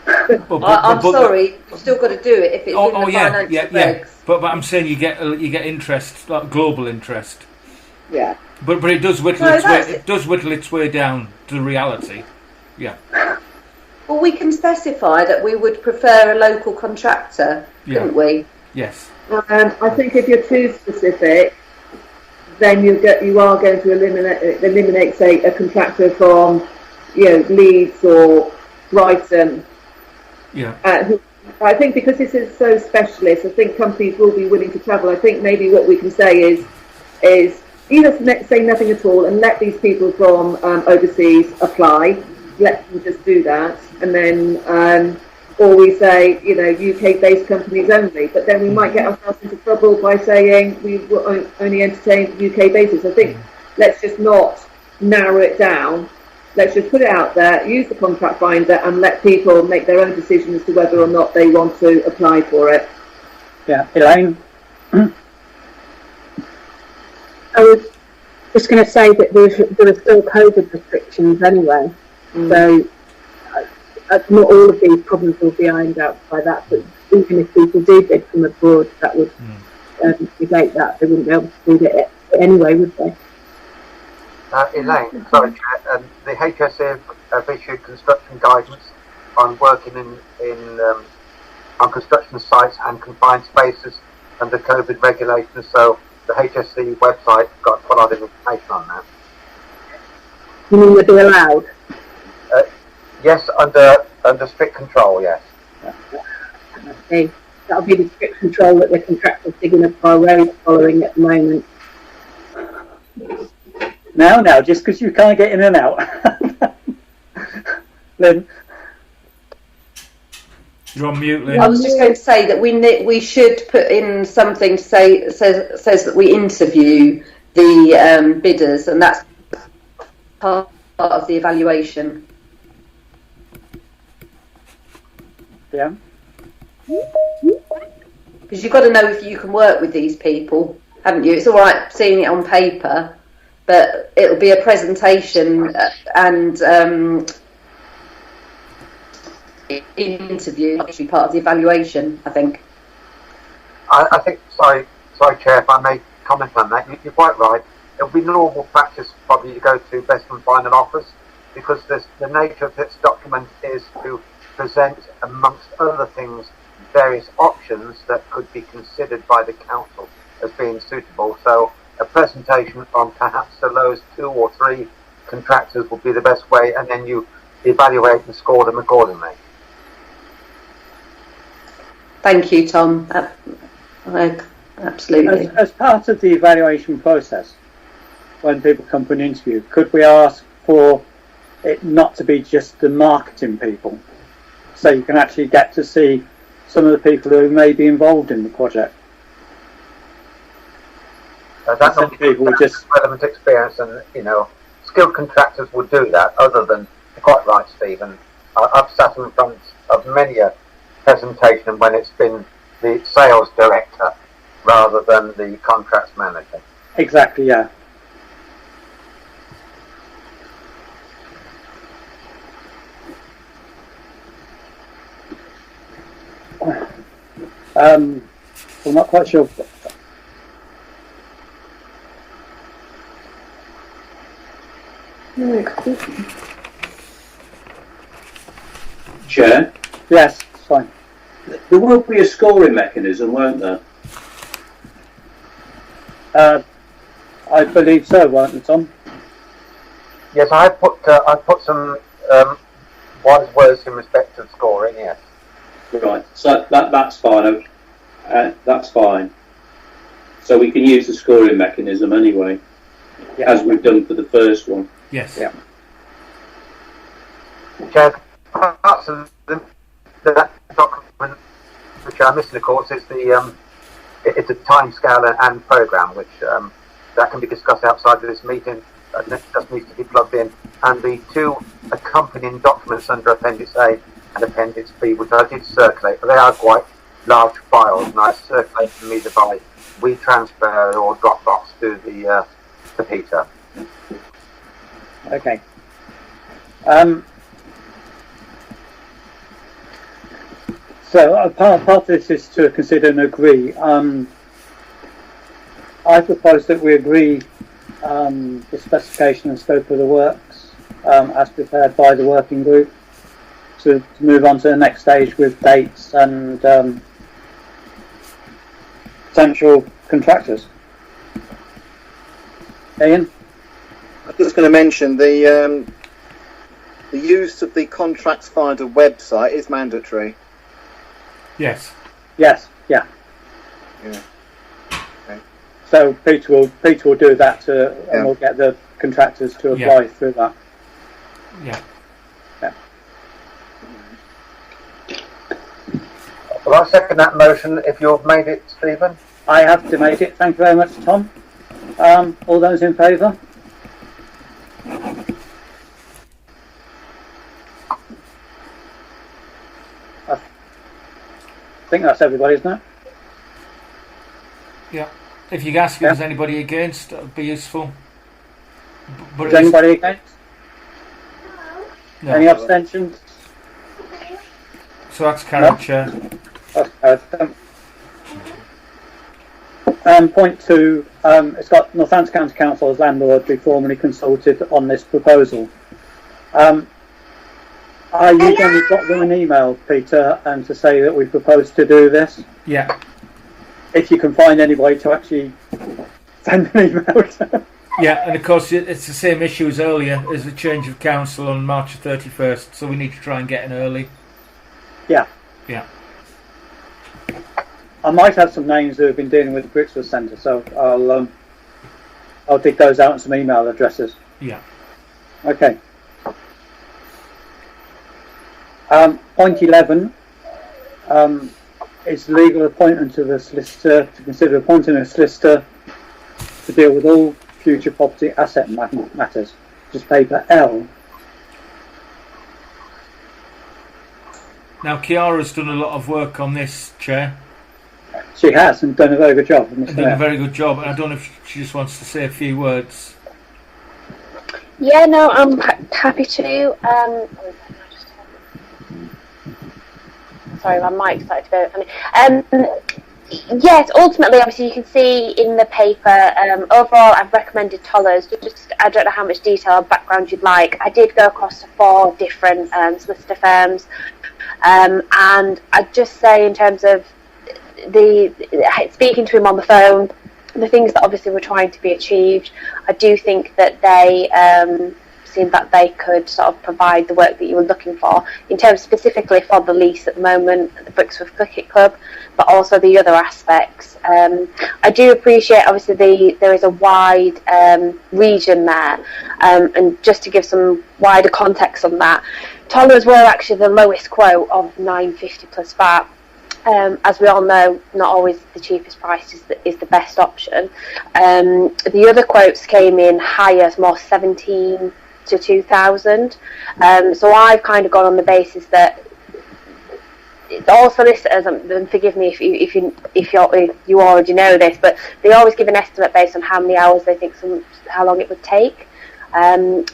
Speaker 3: I'm sorry, you've still got to do it if it's in the financial regs.
Speaker 2: But I'm saying you get interest, like global interest.
Speaker 8: Yeah.
Speaker 2: But it does whittle
Speaker 3: No,
Speaker 2: its way.
Speaker 3: that's
Speaker 2: It does whittle its way down to reality. Yeah.
Speaker 3: Well, we can specify that we would prefer a local contractor, couldn't we?
Speaker 2: Yes.
Speaker 8: I think if you're too specific, then you are going to eliminate, say, a contractor from, Leeds or Brighton.
Speaker 2: Yeah.
Speaker 8: Who, I think because this is so specialist, I think companies will be willing to travel. I think maybe what we can say is either say nothing at all and let these people from overseas apply. Let them just do that, and then, or we say, UK-based companies only. But then we might get ourselves into trouble by saying we will only entertain UK basis. I think let's just not narrow it down. Let's just put it out there, use the contract finder, and let people make their own decision as to whether or not they want to apply for it.
Speaker 1: Yeah, Elaine?
Speaker 12: I was just going to say that there are still COVID restrictions anyway. So not all of these problems will be ironed out by that, but even if people do bid from abroad, that would negate that. They wouldn't be able to do it anyway, would they?
Speaker 4: Elaine, sorry, Chair, the HSE have issued construction guidance on working on construction sites and confined spaces under COVID regulations, so the HSE website got quite a lot of information on that.
Speaker 12: You mean they'd be allowed?
Speaker 4: Yes, under strict control, yes.
Speaker 12: Okay. That'll be the strict control that the contractors digging up our roads following at the moment.
Speaker 1: Now, just because you can't get in and out. Lynn?
Speaker 2: You're on mute, Lynn.
Speaker 3: I was just going to say that we should put in something to say says that we interview the bidders, and that's part of the evaluation.
Speaker 1: Yeah.
Speaker 3: Because you've got to know if you can work with these people, haven't you? It's all right seeing it on paper, but it'll be a presentation and interview, actually part of the evaluation, I think.
Speaker 4: I think, sorry, Chair, if I may comment on that, you're quite right. It'll be normal practice probably to go to best and final offers, because the nature of this document is to present, amongst other things, various options that could be considered by the council as being suitable. So a presentation on perhaps the lowest 2 or 3 contractors will be the best way, and then you evaluate and score them accordingly.
Speaker 3: Thank you, Tom. Absolutely.
Speaker 1: As part of the evaluation process, when people come for an interview, could we ask for it not to be just the marketing people, so you can actually get to see some of the people who may be involved in the project?
Speaker 4: That's not people with just relevant experience, and skilled contractors would do that. Other than, you're quite right, Stephen. I've sat in front of many a presentation when it's been the sales director rather than the contracts manager.
Speaker 1: Exactly, yeah. I'm not quite sure.
Speaker 11: Chair,
Speaker 1: Yes, it's fine.
Speaker 11: there will be a scoring mechanism, won't there?
Speaker 1: I believe so, won't it, Tom?
Speaker 4: Yes, I put some wise words in respect of scoring. Yes.
Speaker 11: Right, so that's fine. That's fine. So we can use the scoring mechanism anyway, as we've done for the first one.
Speaker 2: Yes.
Speaker 1: Yeah.
Speaker 4: Chair, parts of that document which are missing, of course, is it's a timescale and program which that can be discussed outside of this meeting. That just needs to be plugged in, and the two accompanying documents under Appendix A and Appendix B, which I did circulate, but they are quite large files, and I circulated them either by WeTransfer or Dropbox to Peter.
Speaker 1: Okay. So part of this is to consider and agree. I propose that we agree the specification and scope of the works as prepared by the working group to move on to the next stage with dates and potential contractors. Ian?
Speaker 7: I'm just going to mention the use of the Contracts Finder website is mandatory.
Speaker 2: Yes.
Speaker 1: Yes. Yeah.
Speaker 7: Yeah. Okay.
Speaker 1: So Peter will do that and we'll get the contractors to apply through that.
Speaker 2: Yeah.
Speaker 1: Yeah.
Speaker 4: Well, I second that motion if you've made it, Stephen.
Speaker 1: I have made it. Thank you very much, Tom. All those in favour? I think that's everybody, isn't it?
Speaker 2: Yeah. If you ask if there's anybody against, that would be useful. But
Speaker 1: Is anybody against?
Speaker 2: No.
Speaker 1: Any abstentions?
Speaker 2: So that's carried, Chair.
Speaker 1: Point 2, it's got Northampton County Council as landlord be formally consulted on this proposal. Are you going to drop them an email, Peter, and to say that we propose to do this?
Speaker 2: Yeah.
Speaker 1: If you can find anybody to actually send an email to.
Speaker 2: Yeah, and of course it's the same issue as earlier, as the change of council on March 31st, so we need to try and get in early.
Speaker 1: Yeah.
Speaker 2: Yeah.
Speaker 1: I might have some names who have been dealing with the Brixworth Centre, so I'll dig those out and some email addresses.
Speaker 2: Yeah.
Speaker 1: Okay. Point 11 is legal appointment of a solicitor to consider appointing a solicitor to deal with all future property asset matters, which is paper L.
Speaker 2: Now Chiara's done a lot of work on this, Chair.
Speaker 1: She has, and done a very good job.
Speaker 2: Done a very good job, and I don't know if she just wants to say a few words.
Speaker 16: Yeah, no, I'm happy to. Sorry, my mic started to go funny. Yes, ultimately, obviously, you can see in the paper, overall, I've recommended Tollers. Just, I don't know how much detail or background you'd like. I did go across to 4 different solicitor firms. And I'd just say, in terms of speaking to him on the phone, the things that obviously were trying to be achieved, I do think that they seemed that they could sort of provide the work that you were looking for, in terms specifically for the lease at the moment, the Brixworth Cricket Club, but also the other aspects. I do appreciate, obviously, there is a wide region there, and just to give some wider context on that, Tollers were actually the lowest quote of $9.50 plus VAT. As we all know, not always the cheapest price is the best option. The other quotes came in higher, more 17 to 2,000. So I've kind of gone on the basis that all solicitors, and forgive me if you already know this, but they always give an estimate based on how many hours they think how long it would take.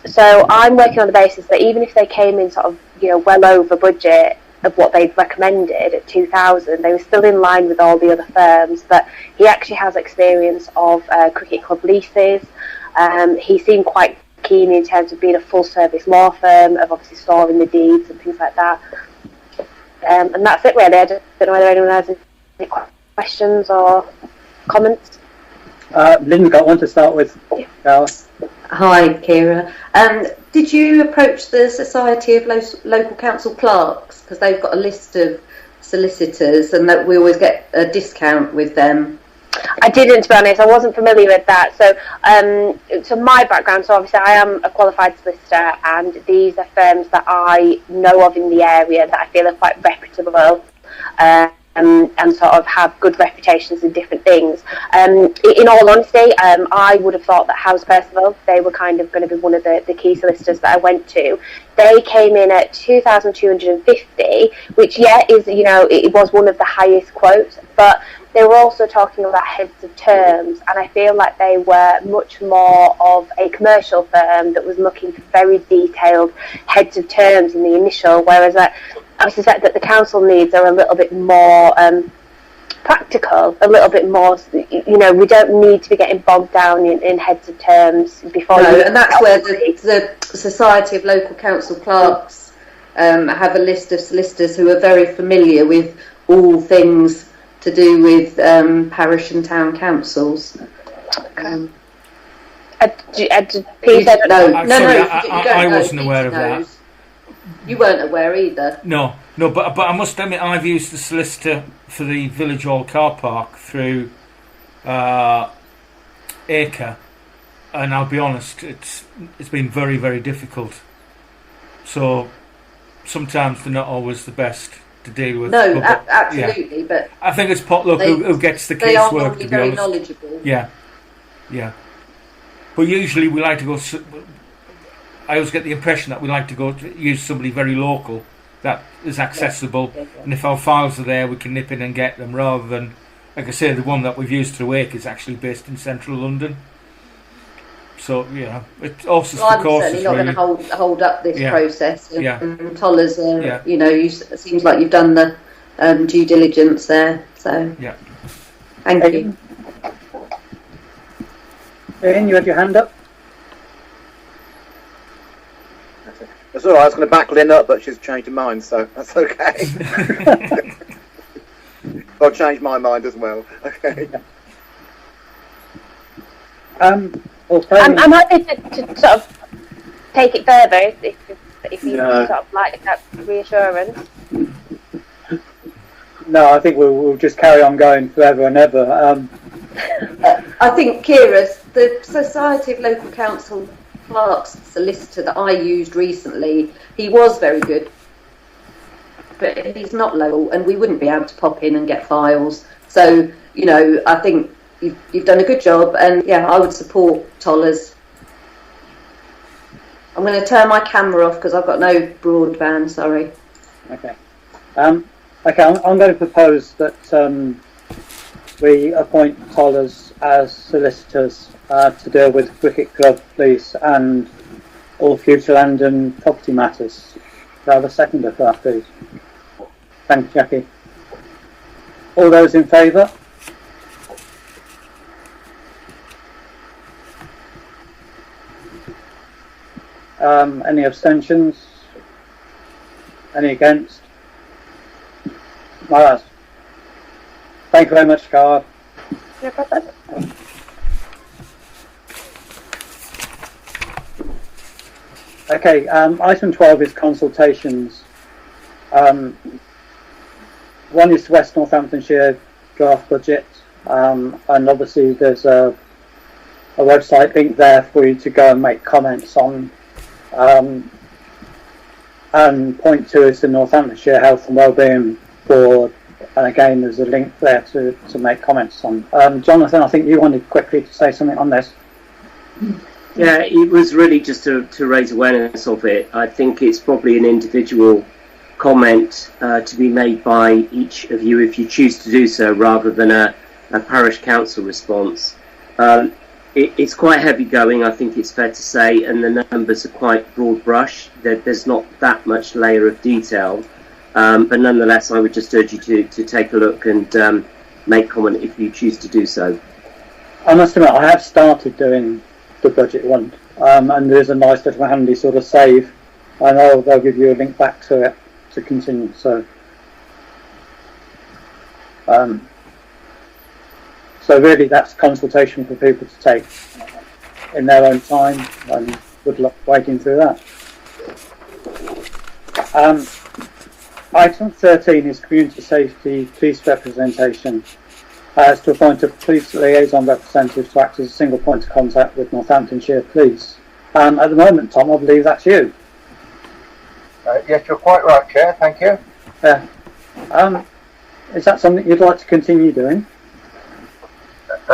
Speaker 16: So I'm working on the basis that even if they came in sort of well over budget, of what they'd recommended at 2,000. They were still in line with all the other firms, but he actually has experience of cricket club leases. He seemed quite keen in terms of being a full service law firm, of obviously storing the deeds and things like that. And that's it really. I don't know whether anyone has any questions or comments.
Speaker 1: Lynn's got one to start with. Yeah.
Speaker 3: Hi, Kira. Did you approach the Society of Local Council Clerks? Because they've got a list of solicitors and that we always get a discount with them.
Speaker 16: I didn't, to be honest. I wasn't familiar with that. So my background, so obviously I am a qualified solicitor, and these are firms that I know of in the area that I feel are quite reputable. And sort of have good reputations in different things. In all honesty, I would have thought that House Percival, they were kind of going to be one of the key solicitors that I went to. They came in at 2,250, which is, it was one of the highest quotes, but they were also talking about heads of terms, and I feel like they were much more of a commercial firm that was looking for very detailed heads of terms in the initial, whereas I suspect that the council needs are a little bit more practical, a little bit more, we don't need to be getting bogged down in heads of terms before.
Speaker 3: No, and that's where the Society of Local Council Clerks have a list of solicitors who are very familiar with all things to do with parish and town councils.
Speaker 2: I wasn't aware of that.
Speaker 3: You weren't aware either.
Speaker 2: No, but I must admit I've used the solicitor for the Village Hall car park through Acre, and I'll be honest, it's been very, very difficult. So sometimes they're not always the best to deal with.
Speaker 3: No, absolutely, yeah. But
Speaker 2: I think it's potluck who gets the casework. To be
Speaker 3: very
Speaker 2: honest,
Speaker 3: knowledgeable.
Speaker 2: Yeah. But usually we like to go. I always get the impression that we like to go to use somebody very local that is accessible, and if our files are there, we can nip in and get them, rather than, like I say, the one that we've used through Wake is actually based in central London. So it's also
Speaker 3: I'm certainly not going to hold up this process. And Tollers, it seems like you've done the due diligence there. So thank you.
Speaker 1: Ian, you had your hand up.
Speaker 7: That's all right. I was going to back Lynn up, but she's changed her mind, so that's okay. I'll change my mind as well. Okay.
Speaker 16: I'm happy to sort of take it further if you sort of like that reassurance.
Speaker 1: No, I think we'll just carry on going forever and ever.
Speaker 3: I think Kira's the Society of Local Council Clerks solicitor that I used recently. He was very good, but he's not local, and we wouldn't be able to pop in and get files. So I think you've done a good job, and I would support Tollers. I'm going to turn my camera off because I've got no broadband. Sorry.
Speaker 1: Okay. I'm going to propose that we appoint Tollers as solicitors to deal with cricket club lease and all future land and property matters. Do I have a seconder for that, please? Thank you, Jackie. All those in favour? Any abstentions? Any against? Right. Thank you very much, Garth.
Speaker 16: No problem.
Speaker 1: Okay, item 12 is consultations. One is West Northamptonshire draft budget, and obviously there's a website link there for you to go and make comments on. And point 2 is the Northamptonshire Health and Wellbeing Board, and again there's a link there to make comments on. Jonathan, I think you wanted quickly to say something on this.
Speaker 5: Yeah, it was really just to raise awareness of it. I think it's probably an individual comment to be made by each of you if you choose to do so, rather than a parish council response. It's quite heavy going, I think it's fair to say, and the numbers are quite broad brush. There's not that much layer of detail. But nonetheless, I would just urge you to take a look and make comment if you choose to do so.
Speaker 1: I must admit, I have started doing the budget one, and there's a nice little handy sort of save, and they'll give you a link back to it to continue. So, so really, that's consultation for people to take in their own time, and good luck wading through that. Item 13 is community safety police representation. As to appoint a police liaison representative to act as a single point of contact with Northamptonshire Police. At the moment, Tom, I believe that's you.
Speaker 4: Yes, you're quite right, Chair. Thank you.
Speaker 1: Yeah. Is that something you'd like to continue doing?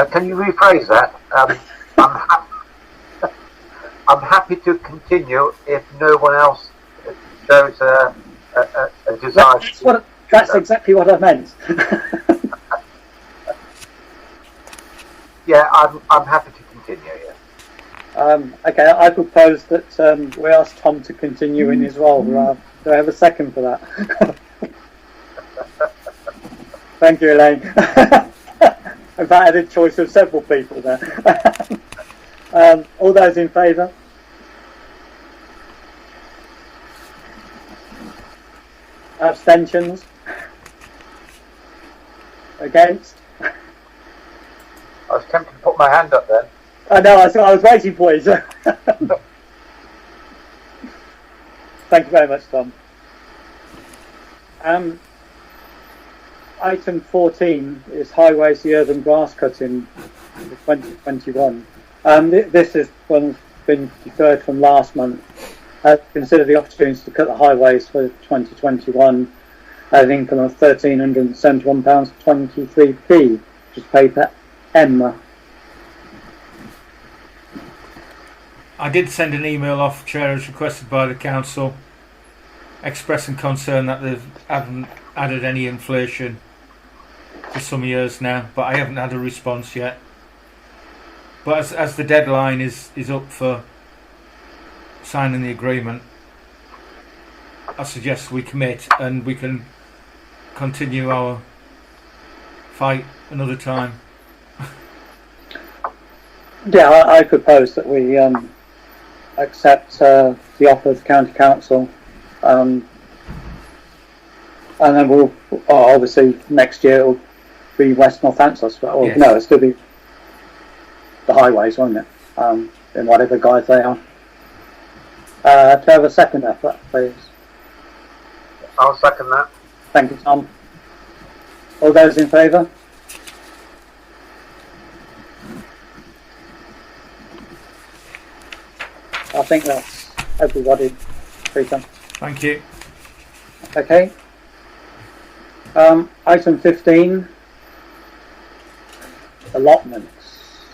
Speaker 4: Can you rephrase that? I'm happy to continue if no one else shows a desire.
Speaker 1: That's exactly what I meant.
Speaker 4: Yeah, I'm happy to continue. Yeah.
Speaker 1: Okay, I propose that we ask Tom to continue in his role. Do I have a second for that? Thank you, Elaine. In fact, I had a choice of several people there. All those in favour? Abstentions? Against?
Speaker 4: I was tempted to put my hand up then.
Speaker 1: I know, I was waiting for you. Thank you very much, Tom. Item 14 is highways, the earth and grass cutting for 2021. This is one that's been deferred from last month. Consider the opportunity to cut the highways for 2021 at an income of £1,371.23p, which is paper M.
Speaker 2: I did send an email off, Chair, as requested by the council, expressing concern that they haven't added any inflation for some years now, but I haven't had a response yet. But as the deadline is up for signing the agreement, I suggest we commit and we can continue our fight another time.
Speaker 1: Yeah, I propose that we accept the offer of the County Council, and then we'll obviously next year it'll be West Northampton, or
Speaker 2: Yes.
Speaker 1: no, it'll still be the highways, won't it? In whatever guise they are. To have a second effort, please.
Speaker 4: I'll second that.
Speaker 1: Thank you, Tom. All those in favour? I think that's everybody, Peter.
Speaker 2: Thank you.
Speaker 1: Okay. Item 15, allotments.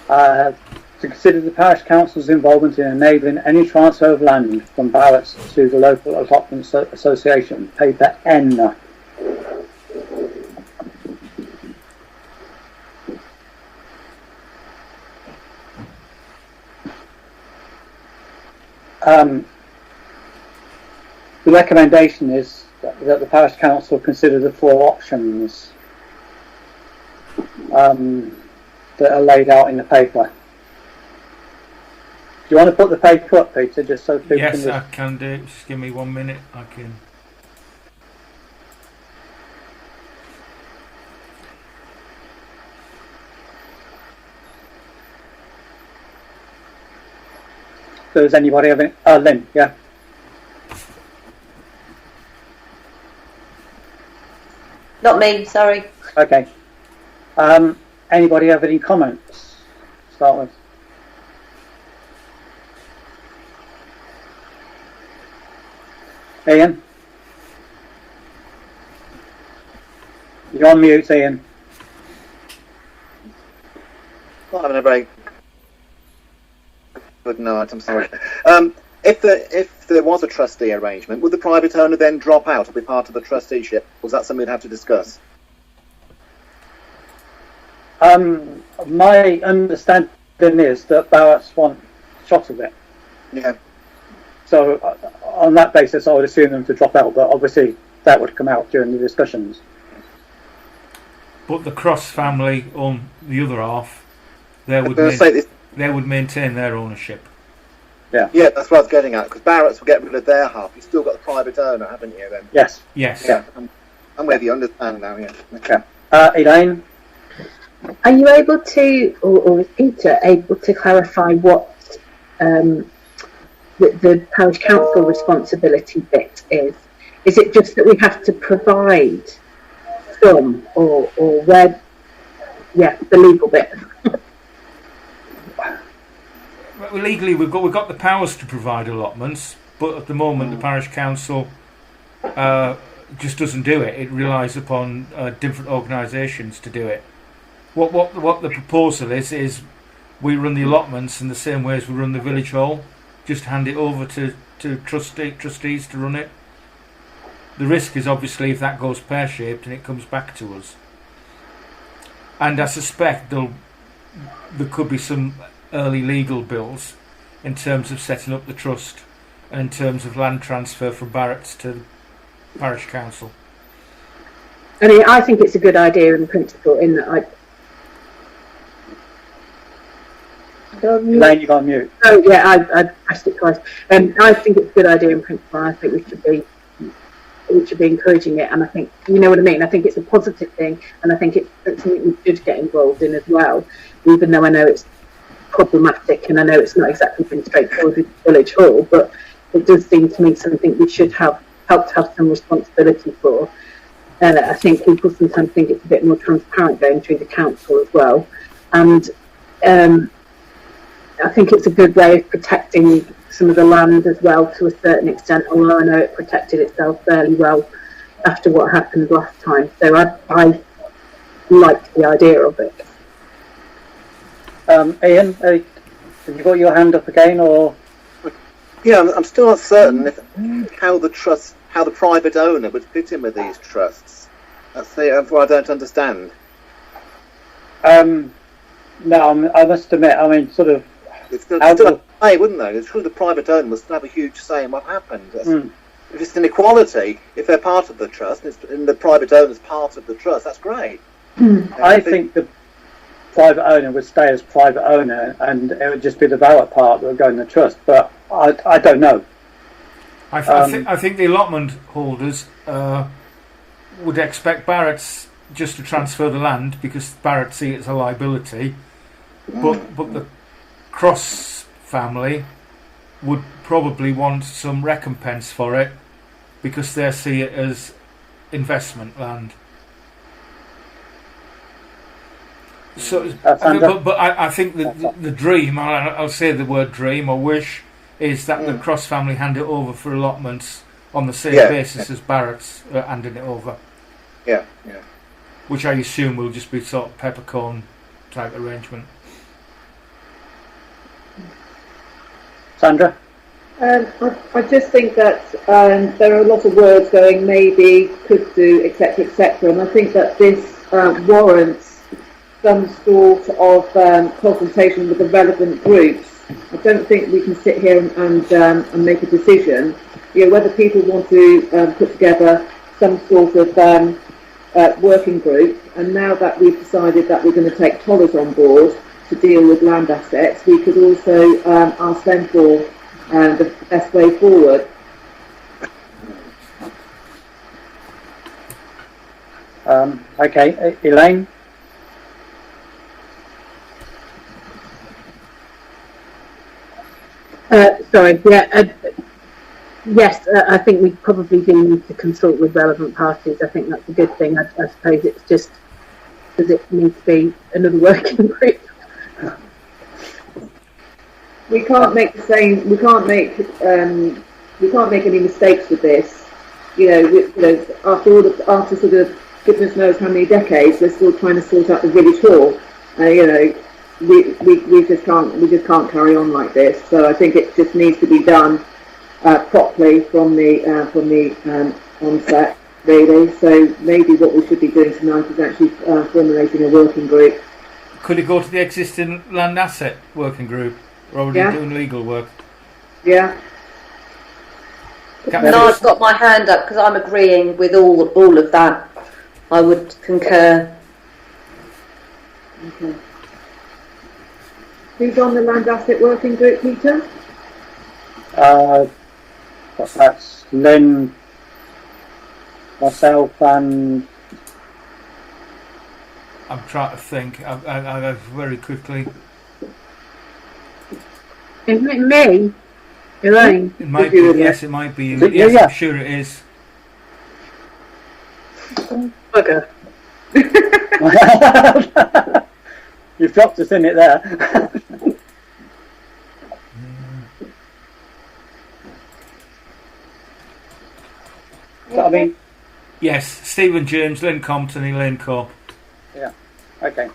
Speaker 1: To consider the parish council's involvement in enabling any transfer of land from Barrett's to the local allotment association, paper N. The recommendation is that the parish council consider the four options that are laid out in the paper. Do you want to put the paper up, Peter, just so people
Speaker 2: Yes,
Speaker 1: can...
Speaker 2: I can do. Just give me 1 minute. I can.
Speaker 1: Does anybody have any... Lynn, yeah.
Speaker 3: Not me, sorry.
Speaker 1: Okay. Anybody have any comments? Start with. Ian? You're on mute, Ian.
Speaker 7: Not having a very good night, I'm sorry. If there was a trustee arrangement, would the private owner then drop out or be part of the trusteeship? Was that something we'd have to discuss?
Speaker 1: My understanding is that Barrett's want a shot of it.
Speaker 7: Yeah.
Speaker 1: So on that basis, I would assume them to drop out, but obviously that would come out during the discussions.
Speaker 2: But the Cross family on the other half, they would maintain their ownership.
Speaker 1: Yeah.
Speaker 7: Yeah, that's what I was getting at, because Barrett's will get rid of their half. You've still got the private owner, haven't you, then?
Speaker 1: Yes.
Speaker 2: Yes.
Speaker 7: Yeah, I'm with you, understand now, yeah.
Speaker 1: Okay. Elaine?
Speaker 12: Are you able to, or is Peter able to clarify what the parish council responsibility bit is? Is it just that we have to provide some, or where? Yeah, the legal bit.
Speaker 2: Well, legally, we've got the powers to provide allotments, but at the moment, the parish council just doesn't do it. It relies upon different organisations to do it. What the proposal is we run the allotments in the same way as we run the village hall. Just hand it over to trustees to run it. The risk is obviously if that goes pear-shaped and it comes back to us. And I suspect there could be some early legal bills in terms of setting up the trust and in terms of land transfer from Barrett's to the parish council.
Speaker 12: I mean, I think it's a good idea in principle. In that
Speaker 1: Elaine, you got on mute.
Speaker 12: Oh yeah, I pressed it twice. I think it's a good idea in principle. I think we should be encouraging it, and I think, you know what I mean. I think it's a positive thing, and I think it's something we should get involved in as well. Even though I know it's problematic, and I know it's not exactly been straightforward with the village hall, but it does seem to me something we should help to have some responsibility for. I think people sometimes think it's a bit more transparent going through the council as well, and I think it's a good way of protecting some of the land as well to a certain extent, although I know it protected itself fairly well after what happened last time. So I liked the idea of it.
Speaker 1: Ian, have you got your hand up again, or?
Speaker 7: Yeah, I'm still not certain how the private owner would fit in with these trusts. That's what I don't understand.
Speaker 1: No, I must admit, I mean, sort of.
Speaker 7: It's still a say, wouldn't they? It's true the private owner must have a huge say in what happened. If it's an equality, if they're part of the trust, and the private owner's part of the trust, that's great.
Speaker 1: I think the private owner would stay as private owner, and it would just be the Barrett part that would go in the trust. But I don't know.
Speaker 2: I think the allotment holders would expect Barrett's just to transfer the land because Barrett see it as a liability, but the Cross family would probably want some recompense for it because they see it as investment land. So, but I think the dream, I'll say the word dream or wish, is that the Cross family hand it over for allotments on the same basis as Barrett's handing it over.
Speaker 7: Yeah.
Speaker 2: Which I assume will just be sort of peppercorn type arrangement.
Speaker 1: Sandra?
Speaker 8: I just think that there are a lot of words going maybe, could do, etc., and I think that this warrants some sort of consultation with the relevant groups. I don't think we can sit here and make a decision. You know, whether people want to put together some sort of working group, and now that we've decided that we're going to take Tollers on board to deal with land assets, we could also ask them for the best way forward.
Speaker 1: Okay, Elaine?
Speaker 12: Sorry, yes, I think we probably do need to consult with relevant parties. I think that's a good thing. I suppose it's just, does it need to be another working group?
Speaker 8: We can't make any mistakes with this. After sort of goodness knows how many decades, we're still trying to sort out the village hall. We just can't carry on like this. So I think it just needs to be done properly from the onset, really. So maybe what we should be doing tonight is actually formulating a working group.
Speaker 2: Could it go to the existing land asset working group, or are we doing legal work?
Speaker 8: Yeah.
Speaker 3: And I've got my hand up because I'm agreeing with all of that. I would concur.
Speaker 8: Okay. Who's on the land asset working group, Peter?
Speaker 1: That's Lynn, myself, and
Speaker 2: I'm trying to think. I go very quickly.
Speaker 12: Isn't it me? Elaine?
Speaker 2: It might be. Yes, it might be.
Speaker 1: Is it?
Speaker 2: Yes,
Speaker 1: Yeah.
Speaker 2: I'm sure it is.
Speaker 12: Bugger.
Speaker 1: You've dropped us in it there. So, I mean,
Speaker 2: Yes, Stephen James, Lynn Compton, Elaine Cobb.
Speaker 1: yeah. Okay.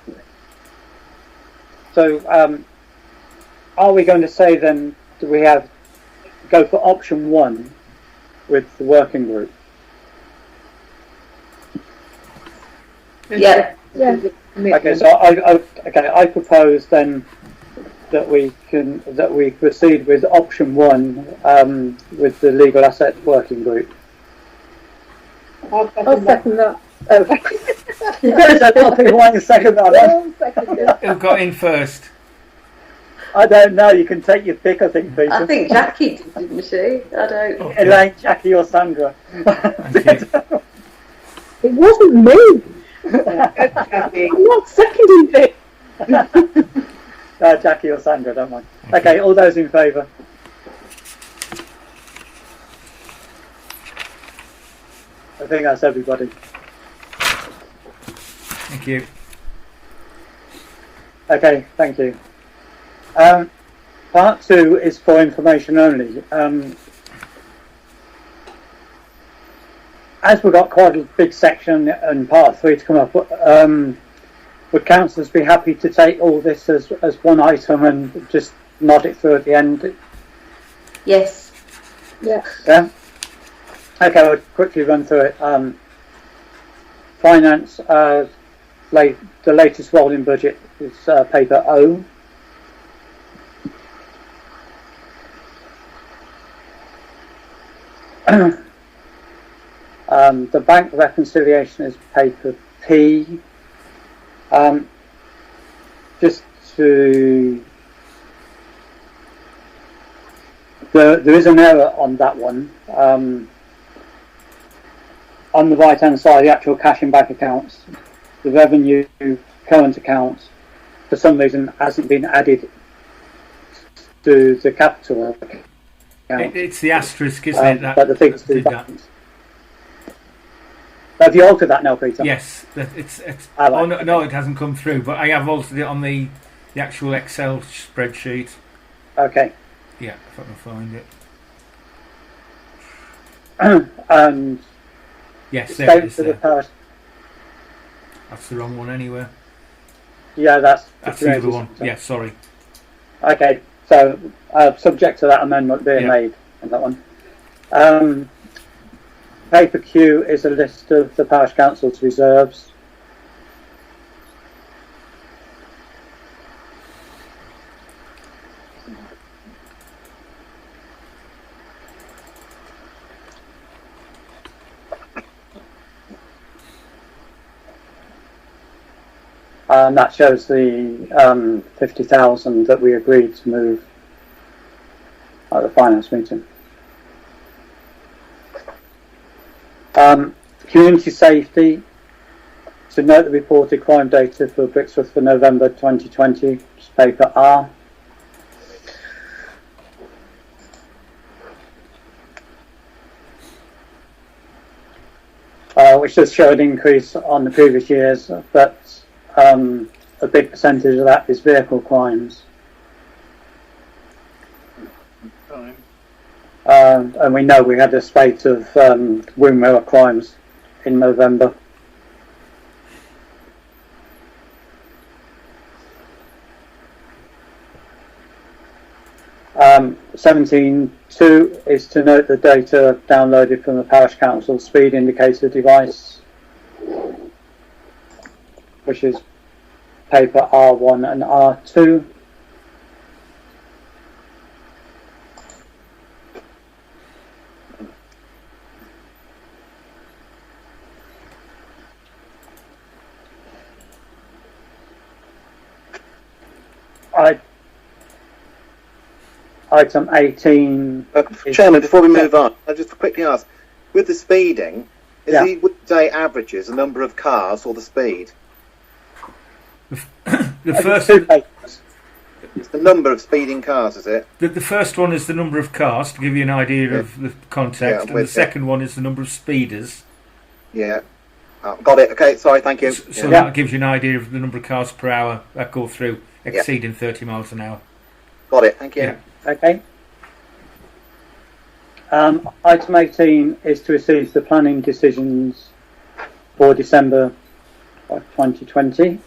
Speaker 1: So, are we going to say then, do we go for option 1 with the working group?
Speaker 3: Yeah.
Speaker 15: Yeah.
Speaker 1: Okay, so I propose then that we proceed with option 1 with the legal asset working group.
Speaker 15: I'll second that.
Speaker 1: I think why you second that.
Speaker 15: I'll second it.
Speaker 2: Who got in first?
Speaker 1: I don't know. You can take your pick. I think, Peter.
Speaker 3: I think Jackie did, didn't she? I don't.
Speaker 2: Okay.
Speaker 1: Elaine, Jackie, or Sandra.
Speaker 2: Thank you.
Speaker 12: It wasn't me. I'm not seconding it.
Speaker 1: Jackie or Sandra, don't mind. Okay, all those in favour? I think that's everybody.
Speaker 2: Thank you.
Speaker 1: Okay, thank you. Part 2 is for information only. As we've got quite a big section and part 3 to come up, would councillors be happy to take all this as one item and just nod it through at the end?
Speaker 3: Yes.
Speaker 15: Yeah.
Speaker 1: Yeah? Okay, I'll quickly run through it. Finance, the latest rolling budget is paper O. The bank reconciliation is paper P. Just to... There is an error on that one. On the right hand side, the actual cash in bank accounts, the revenue current accounts, for some reason hasn't been added to the capital account.
Speaker 2: It's the asterisk, isn't it? That,
Speaker 1: but the figures do that. Have you altered that now, Peter?
Speaker 2: Yes, it's
Speaker 1: right.
Speaker 2: oh no, it hasn't come through, but I have altered it on the actual Excel spreadsheet.
Speaker 1: Okay.
Speaker 2: Yeah, if I can find it.
Speaker 1: And
Speaker 2: yes, there it is.
Speaker 1: To the parish.
Speaker 2: That's the wrong one anyway.
Speaker 1: Yeah, that's
Speaker 2: the other one. Yeah, sorry.
Speaker 1: Okay, so subject to that amendment being made on that one. Paper Q is a list of the parish council's reserves. And that shows the 50,000 that we agreed to move at the finance meeting. Community safety, to note the reported crime data for Brixworth for November 2020, it's paper R. Which does show an increase on the previous years, but a big percentage of that is vehicle crimes. And we know we had a spate of windmill crimes in November. Um, 17.2 is to note the data downloaded from the Parish Council speed indicator device, which is paper R1 and R2. Item 18.
Speaker 7: Chairman, before we move on, I just quickly ask, with the speeding, is
Speaker 1: Yeah.
Speaker 7: the weekday averages the number of cars or the speed?
Speaker 2: The first,
Speaker 7: It's the number of speeding cars, is it?
Speaker 2: the first one is the number of cars to give you an idea of the context,
Speaker 7: Yeah,
Speaker 2: and the
Speaker 7: with it.
Speaker 2: second one is the number of speeders.
Speaker 7: Yeah. Oh, got it. Okay, sorry, thank you.
Speaker 2: So
Speaker 7: Yeah.
Speaker 2: that gives you an idea of the number of cars per hour that go through exceeding 30 miles an hour.
Speaker 7: Got it, thank you.
Speaker 2: Yeah.
Speaker 1: Okay. Item 18 is to receive the planning decisions for December of 2020.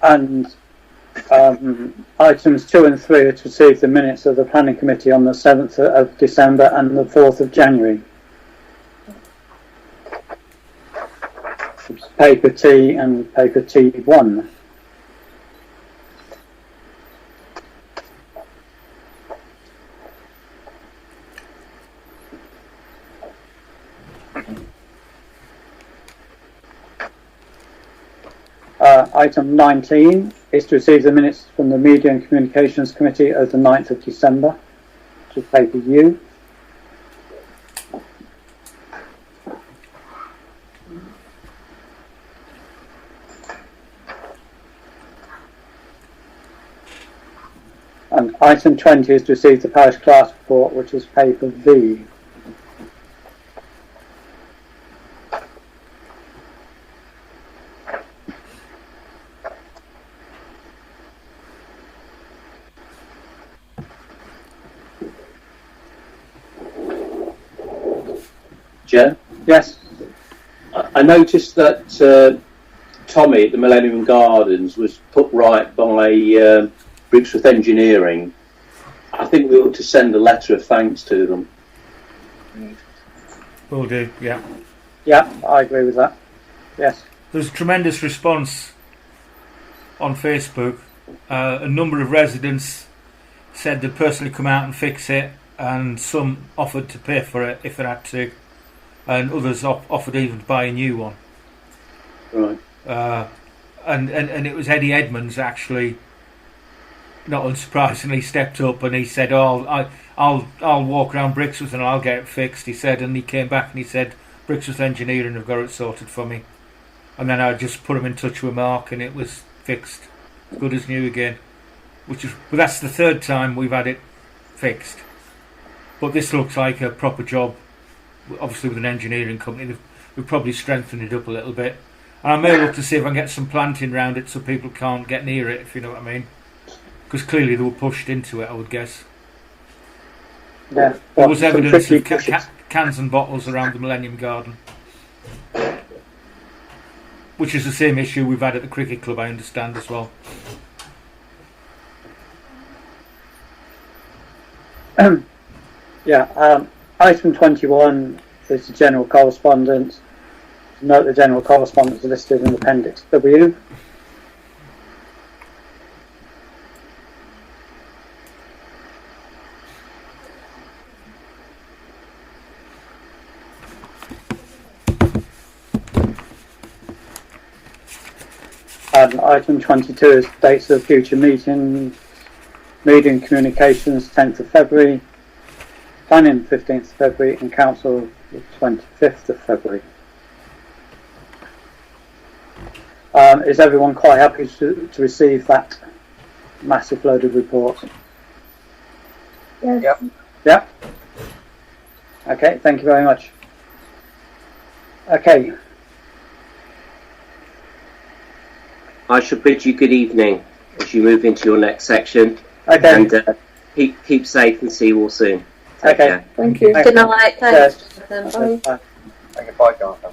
Speaker 1: And items 2 and 3 are to receive the minutes of the planning committee on the 7th of December and the 4th of January. It's paper T and paper T1. Item 19 is to receive the minutes from the Media and Communications Committee of the 9th of December, which is paper U. And item 20 is to receive the parish clerk's report, which is paper V.
Speaker 11: Chair?
Speaker 1: Yes.
Speaker 11: I noticed that Tommy at the Millennium Gardens was put right by Brixworth Engineering. I think we ought to send a letter of thanks to them.
Speaker 2: Will do, yeah.
Speaker 1: Yeah, I agree with that. Yes.
Speaker 2: There's a tremendous response on Facebook. A number of residents said they'd personally come out and fix it, and some offered to pay for it if they had to, and others offered even to buy a new one.
Speaker 11: Right.
Speaker 2: And it was Eddie Edmonds actually, not unsurprisingly, stepped up and he said, "Oh, I'll walk around Brixworth and I'll get it fixed." He said, and he came back and he said, "Brixworth Engineering have got it sorted for me." And then I just put him in touch with Mark, and it was fixed, as good as new again. But that's the third time we've had it fixed. But this looks like a proper job, obviously with an engineering company. We've probably strengthened it up a little bit. And I may look to see if I can get some planting around it so people can't get near it, if you know what I mean. Because clearly they were pushed into it, I would guess.
Speaker 1: Yeah.
Speaker 2: There was evidence of cans and bottles around the Millennium Garden. Which is the same issue we've had at the cricket club, I understand, as well.
Speaker 1: Yeah, item 21 is the general correspondence. Note the general correspondence is listed in Appendix W. And item 22 is dates of future meetings. Media and Communications 10th of February, Planning 15th of February, and Council 25th of February. Is everyone quite happy to receive that massive load of reports?
Speaker 15: Yes.
Speaker 1: Yep. Yeah? Okay, thank you very much. Okay.
Speaker 5: I shall bid you good evening as you move into your next section.
Speaker 1: Okay.
Speaker 5: And keep safe and see you all soon. Take
Speaker 1: Okay.
Speaker 5: care.
Speaker 15: Thank you.
Speaker 3: Good night. Thanks.
Speaker 1: Yes.
Speaker 3: Jonathan. Bye.
Speaker 4: Thank you, bye, Jonathan.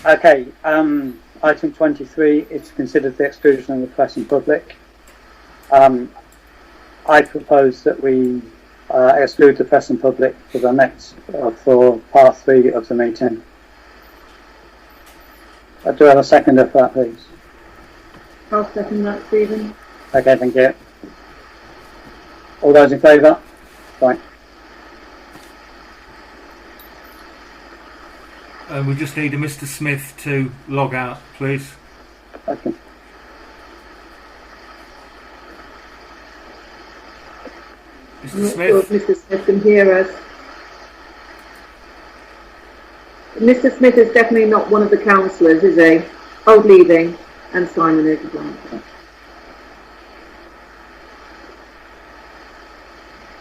Speaker 1: Okay, item 23 is to consider the exclusion of the press and public. I propose that we exclude the press and public for the next, for part 3 of the meeting. I do have a seconder for that, please.
Speaker 8: I'll second that, Stephen.
Speaker 1: Okay, thank you. All those in favour? Right.
Speaker 2: We just need a Mr. Smith to log out, please.
Speaker 1: Okay.
Speaker 2: Mr.
Speaker 8: I'm not
Speaker 2: Smith?
Speaker 8: sure if Mr. Smith can hear us. Mr. Smith is definitely not one of the councillors, is he? Oh, leaving. And Simon is as well.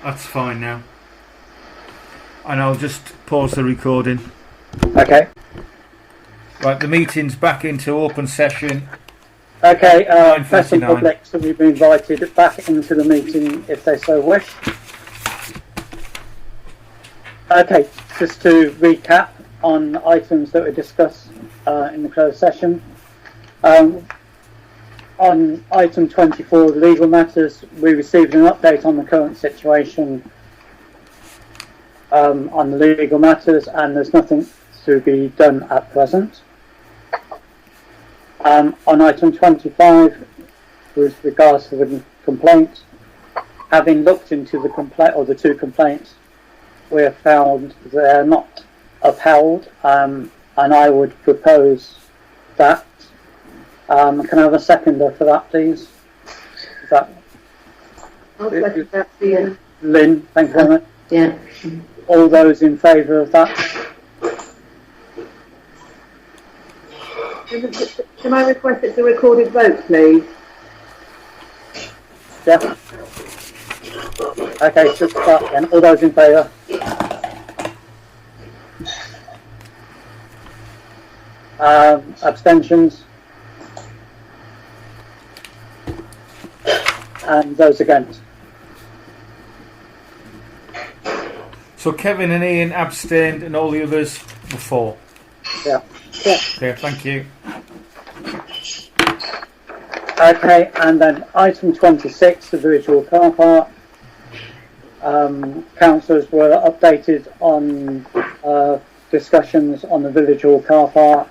Speaker 2: That's fine now. And I'll just pause the recording.
Speaker 1: Okay.
Speaker 2: Right, the meeting's back into open session.
Speaker 1: Okay, press and
Speaker 2: 9:39.
Speaker 1: public so we've been invited back into the meeting if they so wish. Okay, just to recap on items that were discussed in the closed session. On item 24, legal matters, we received an update on the current situation on the legal matters, and there's nothing to be done at present. On item 25, with regards to the complaint, having looked into the complaint or the two complaints, we have found they're not upheld, and I would propose that. Can I have a seconder for that, please? Is that
Speaker 8: I'll second that, Stephen.
Speaker 1: Lynn? Thank you very much.
Speaker 3: Yeah.
Speaker 1: All those in favour of that?
Speaker 8: Can I request it's a recorded vote, please?
Speaker 1: Yeah. Okay, so start again. All those in favour? Abstentions? And those against?
Speaker 2: So Kevin and Ian abstained and all the others were for.
Speaker 1: Yeah. Yeah.
Speaker 2: Okay, thank you.
Speaker 1: Okay, and then item 26, the visual car park. Councillors were updated on discussions on the village hall car park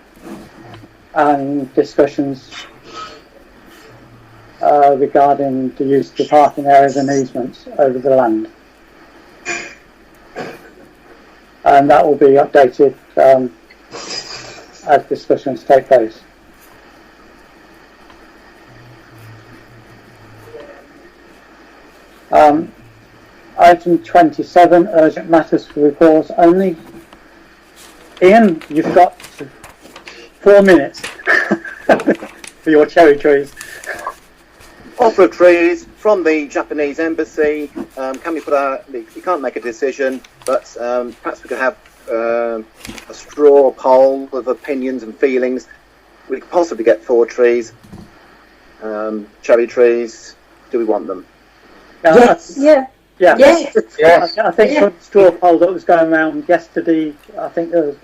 Speaker 1: and discussions regarding the use of the parking areas and easements over the land. And that will be updated as discussions take place. Item 27, urgent matters for reports only. Ian, you've got 4 minutes for your cherry trees.
Speaker 7: Offer of trees from the Japanese embassy. Can we put you can't make a decision, but perhaps we could have a straw poll of opinions and feelings. We could possibly get 4 trees. Cherry trees. Do we want them?
Speaker 3: Yes. Yeah.
Speaker 1: Yeah.
Speaker 3: Yes.
Speaker 1: I think from the straw poll that was going around yesterday, I think there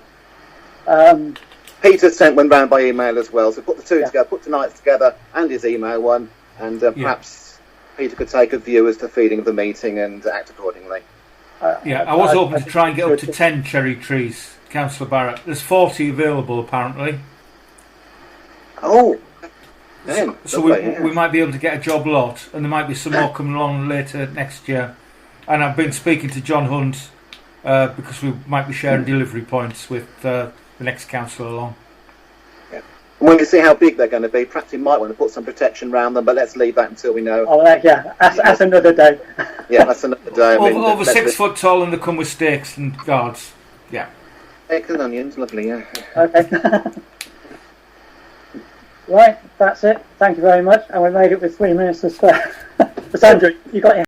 Speaker 1: was.
Speaker 7: Peter sent one round by email as well, so put the two together, put tonight's together and his email one, and perhaps Peter could take a view as to the feeling of the meeting and act accordingly.
Speaker 2: Yeah, I was hoping to try and get up to 10 cherry trees, Councillor Barrett. There's 40 available apparently.
Speaker 7: Oh.
Speaker 2: So we might be able to get a job lot, and there might be some more coming along later next year. And I've been speaking to John Hunt because we might be sharing delivery points with the next council along.
Speaker 7: Yeah. And when you see how big they're going to be, perhaps you might want to put some protection around them, but let's leave that until we know.
Speaker 1: Oh, yeah, that's another day.
Speaker 7: Yeah, that's another day.
Speaker 2: Over 6 foot tall, and they come with stakes and guards. Yeah.
Speaker 7: Eggs and onions, lovely, yeah.
Speaker 1: Okay. Right, that's it. Thank you very much. And we made it with 3 minutes to spare. Sandra, you got your